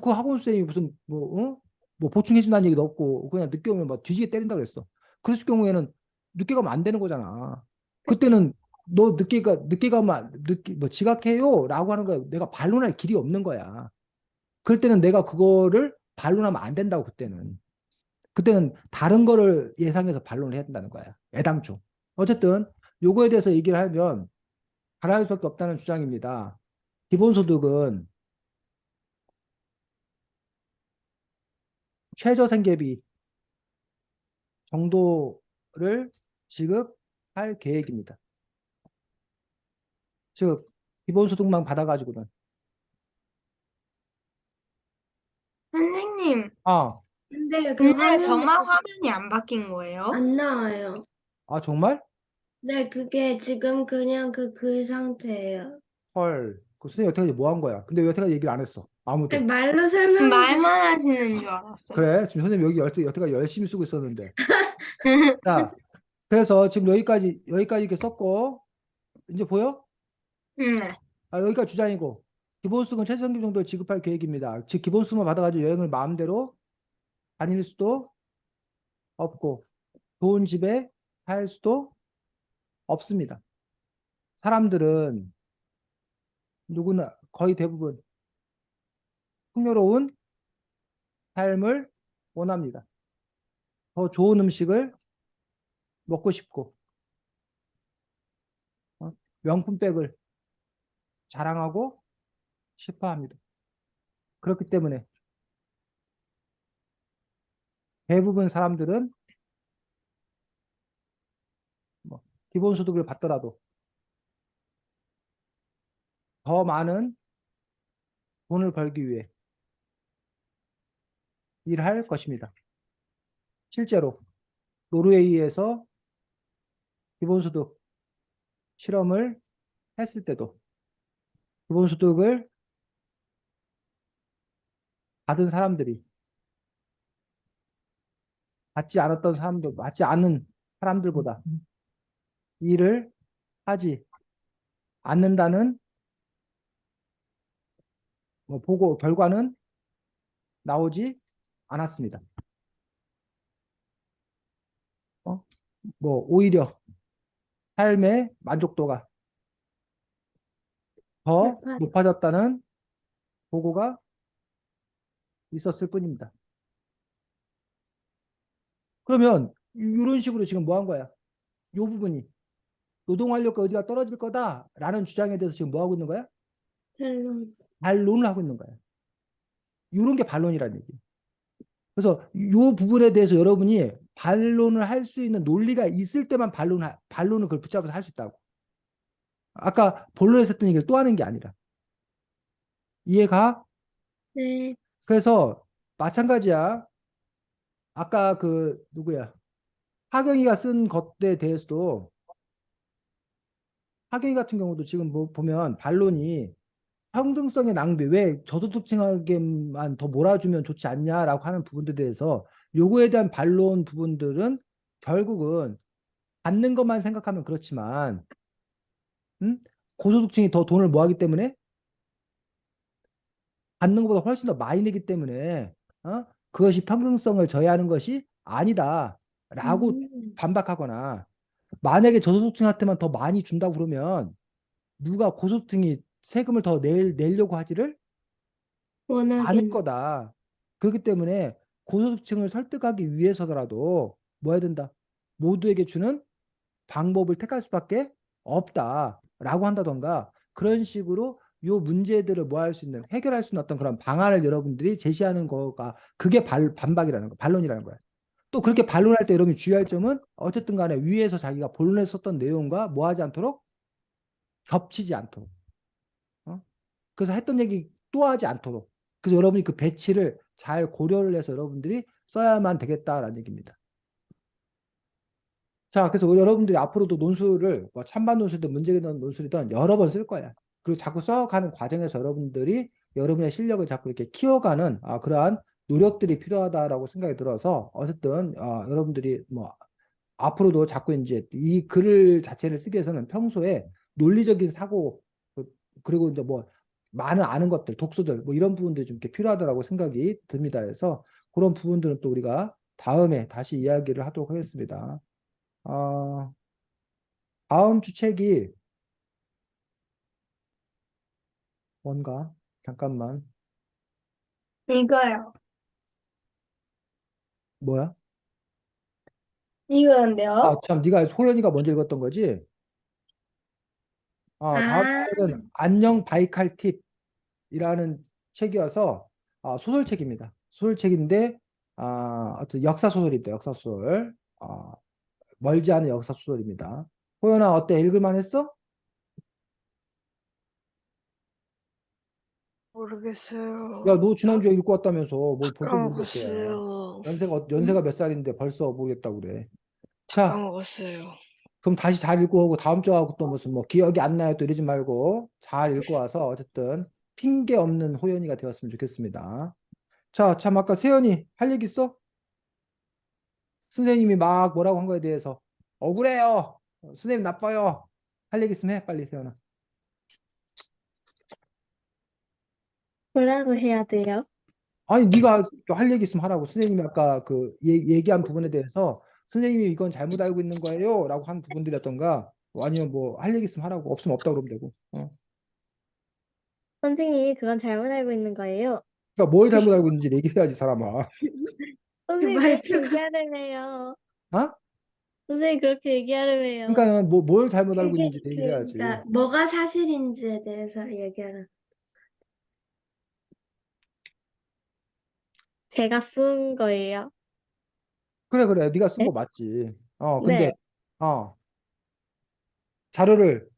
그 학원 선생님이 무슨 뭐 보충해 준다는 얘기도 없고 그냥 늦게 오면 막 뒤지게 때린다 그랬어. 그랬을 경우에는 늦게 가면 안 되는 거잖아. 그때는 너 늦게 가면 늦게 뭐 지각해요라고 하는 거야. 내가 반론할 길이 없는 거야. 그럴 때는 내가 그거를 반론하면 안 된다고. 그때는 다른 거를 예상해서 반론을 해야 된다는 거야. 애당초. 어쨌든 요거에 대해서 얘기를 하면 가능할 수밖에 없다는 주장입니다. 기본소득은 최저생계비 정도를 지급할 계획입니다. 즉, 기본소득만 받아가지고는. 선생님, 아, 근데 그 근데 화면에 정말 화면이 안 바뀐 거예요? 안 나와요. 정말? 네, 그게 지금 그냥 그 상태예요. 헐. 그 선생님 여태까지 뭐 한 거야? 근데 왜 여태까지 얘기를 안 했어? 아무도. 말로 설명해 말만 하시는 줄 알았어요. 그래, 지금 선생님 여태까지 열심히 쓰고 있었는데. 자, 그래서 지금 여기까지 이렇게 썼고, 이제 보여? 네. 여기가 주장이고, 기본소득은 최저임금 정도를 지급할 계획입니다. 즉, 기본소득만 받아가지고 여행을 마음대로 다닐 수도 없고, 좋은 집에 살 수도 없습니다. 사람들은 누구나 거의 대부분 풍요로운 삶을 원합니다. 더 좋은 음식을 먹고 싶고, 명품백을 자랑하고 싶어 합니다. 그렇기 때문에 대부분 사람들은 뭐 기본소득을 받더라도 더 많은 돈을 벌기 위해 일할 것입니다. 실제로 노르웨이에서 기본소득 실험을 했을 때도 기본소득을 받은 사람들이 받지 않은 사람들보다 일을 하지 않는다는 보고 결과는 나오지 않았습니다. 뭐 오히려 삶의 만족도가 더 높아. 높아졌다는 보고가 있었을 뿐입니다. 그러면 이런 식으로 지금 뭐 한 거야? 이 부분이 노동활력과 의지가 떨어질 거다라는 주장에 대해서 지금 뭐 하고 있는 거야? 결론. 반론을 하고 있는 거야. 이런 게 반론이라는 얘기. 그래서 이 부분에 대해서 여러분이 반론을 할 수 있는 논리가 있을 때만 반론을 그걸 붙잡아서 할 수 있다고. 아까 본론에서 했던 얘기를 또 하는 게 아니라. 이해가? 네. 그래서 마찬가지야. 아까 그 누구야? 하경이가 쓴 것에 대해서도 하경이 같은 경우도 지금 뭐 보면 반론이 평등성의 낭비, 왜 저소득층에게만 더 몰아주면 좋지 않냐라고 하는 부분들에 대해서 요거에 대한 반론 부분들은 결국은 받는 것만 생각하면 그렇지만 음? 고소득층이 더 돈을 모아기 때문에 받는 것보다 훨씬 더 많이 내기 때문에 그것이 평등성을 저해하는 것이 아니다라고 음, 반박하거나 만약에 저소득층한테만 더 많이 준다고 그러면 누가 고소득층이 세금을 더 내려고 하지를 않을 원하긴. 거다. 그렇기 때문에 고소득층을 설득하기 위해서라도 뭐 해야 된다. 모두에게 주는 방법을 택할 수밖에 없다라고 한다던가 그런 식으로 요 문제들을 뭐 할 수 있는 해결할 수 있는 어떤 그런 방안을 여러분들이 제시하는 거가 그게 반박이라는 거, 반론이라는 거야. 또 그렇게 반론할 때 여러분이 주의할 점은 어쨌든 간에 위에서 자기가 본론에 썼던 내용과 뭐 하지 않도록 겹치지 않도록. 어? 그래서 했던 얘기 또 하지 않도록. 그래서 여러분이 그 배치를 잘 고려를 해서 여러분들이 써야만 되겠다라는 얘기입니다. 자, 그래서 여러분들이 앞으로도 논술을 뭐 찬반 논술이든 문제되는 논술이든 여러 번 쓸 거야. 그리고 자꾸 써가는 과정에서 여러분들이 여러분의 실력을 자꾸 이렇게 키워가는 그러한 노력들이 필요하다라고 생각이 들어서 어쨌든 여러분들이 뭐 앞으로도 자꾸 이제 이 글 자체를 쓰기 위해서는 평소에 논리적인 사고 그리고 이제 뭐 많은 아는 것들 독서들 뭐 이런 부분들이 좀 이렇게 필요하다라고 생각이 듭니다. 그래서 그런 부분들은 또 우리가 다음에 다시 이야기를 하도록 하겠습니다. 어, 다음 주책이 뭔가? 잠깐만. 이거요. 뭐야? 이거는데요? 참, 네가 소연이가 먼저 읽었던 거지? 다음 아, 책은 안녕 바이칼 팁이라는 책이어서 소설책입니다. 소설책인데 어떤 역사 소설입니다. 역사 소설. 멀지 않은 역사 소설입니다. 소연아 어때? 읽을만 했어? 야, 모르겠어요. 너 지난주에 읽고 왔다면서 뭘 벌써 모르겠대. 까먹었어요. 연세가 몇 살인데 벌써 모르겠다고 그래. 자, 까먹었어요. 그럼 다시 잘 읽고 오고 다음 주하고 또 무슨 뭐 기억이 안 나요 또 이러지 말고 잘 읽고 와서 어쨌든 핑계 없는 호연이가 되었으면 좋겠습니다. 자, 참 아까 세연이 할 얘기 있어? 선생님이 막 뭐라고 한 거에 대해서 억울해요. 선생님 나빠요. 할 얘기 있으면 해 빨리 세연아. 뭐라고 해야 돼요? 아니 네가 할 얘기 있으면 하라고. 선생님이 아까 그 얘기한 부분에 대해서 선생님이 이건 잘못 알고 있는 거예요라고 한 부분들이었던가 아니면 뭐 할 얘기 있으면 하라고 없으면 없다고 그러면 되고. 선생님이 그건 잘못 알고 있는 거예요. 그러니까 뭘 잘못 알고 있는지 얘기해야지 사람아. 그 선생님 그렇게 말투가. 얘기하려며요. 어? 선생님 그렇게 얘기하려며요. 그러니까 뭘 잘못 알고 그게, 있는지 얘기해야지. 그러니까, 뭐가 사실인지에 대해서 얘기하는. 제가 쓴 거예요. 그래 그래 네가 쓴 네? 거 맞지. 근데 네. 어 자료를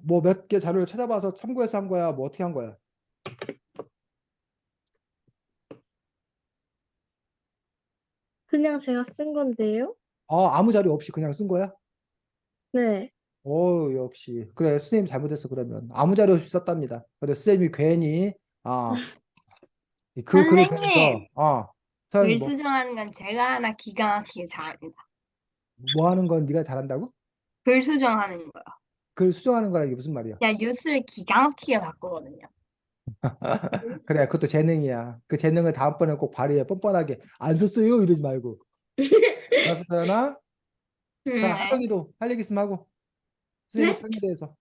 뭐 몇 개 자료를 찾아봐서 참고해서 한 거야 뭐 어떻게 한 거야? 그냥 제가 쓴 건데요. 아무 자료 없이 그냥 쓴 거야? 네. 역시 그래 선생님 잘못했어 그러면 아무 자료 없이 썼답니다. 근데 선생님이 괜히 그 글을 보면서 선생님, 서영이 글 수정하는 건 제가 하나 기가 막히게 잘합니다. 뭐 하는 건 네가 잘한다고? 글 수정하는 거요. 글 수정하는 거라 이게 무슨 말이야? 야, 뉴스를 기가 막히게 바꾸거든요. 그래 그것도 재능이야. 그 재능을 다음번에 꼭 발휘해 뻔뻔하게 안 썼어요 이러지 말고. 알았어, 서연아? 자, 네. 하정이도 할 얘기 있으면 하고. 선생님 네? 편에 대해서.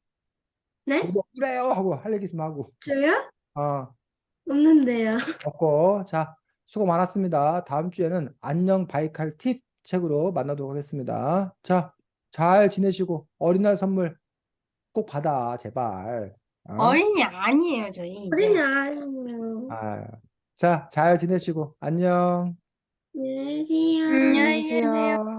네? 우리 그래요 하고 할 얘기 있으면 하고. 저요? 어, 없는데요. 없고. 자, 수고 많았습니다. 다음 주에는 안녕 바이칼 팁 책으로 만나도록 하겠습니다. 자, 잘 지내시고 어린이날 선물 꼭 받아, 제발. 어? 어린이 아니에요, 저희 이제. 어린이 아니에요. 아, 자, 잘 지내시고 안녕. 안녕히 계세요. 안녕히 계세요. 안녕히 계세요.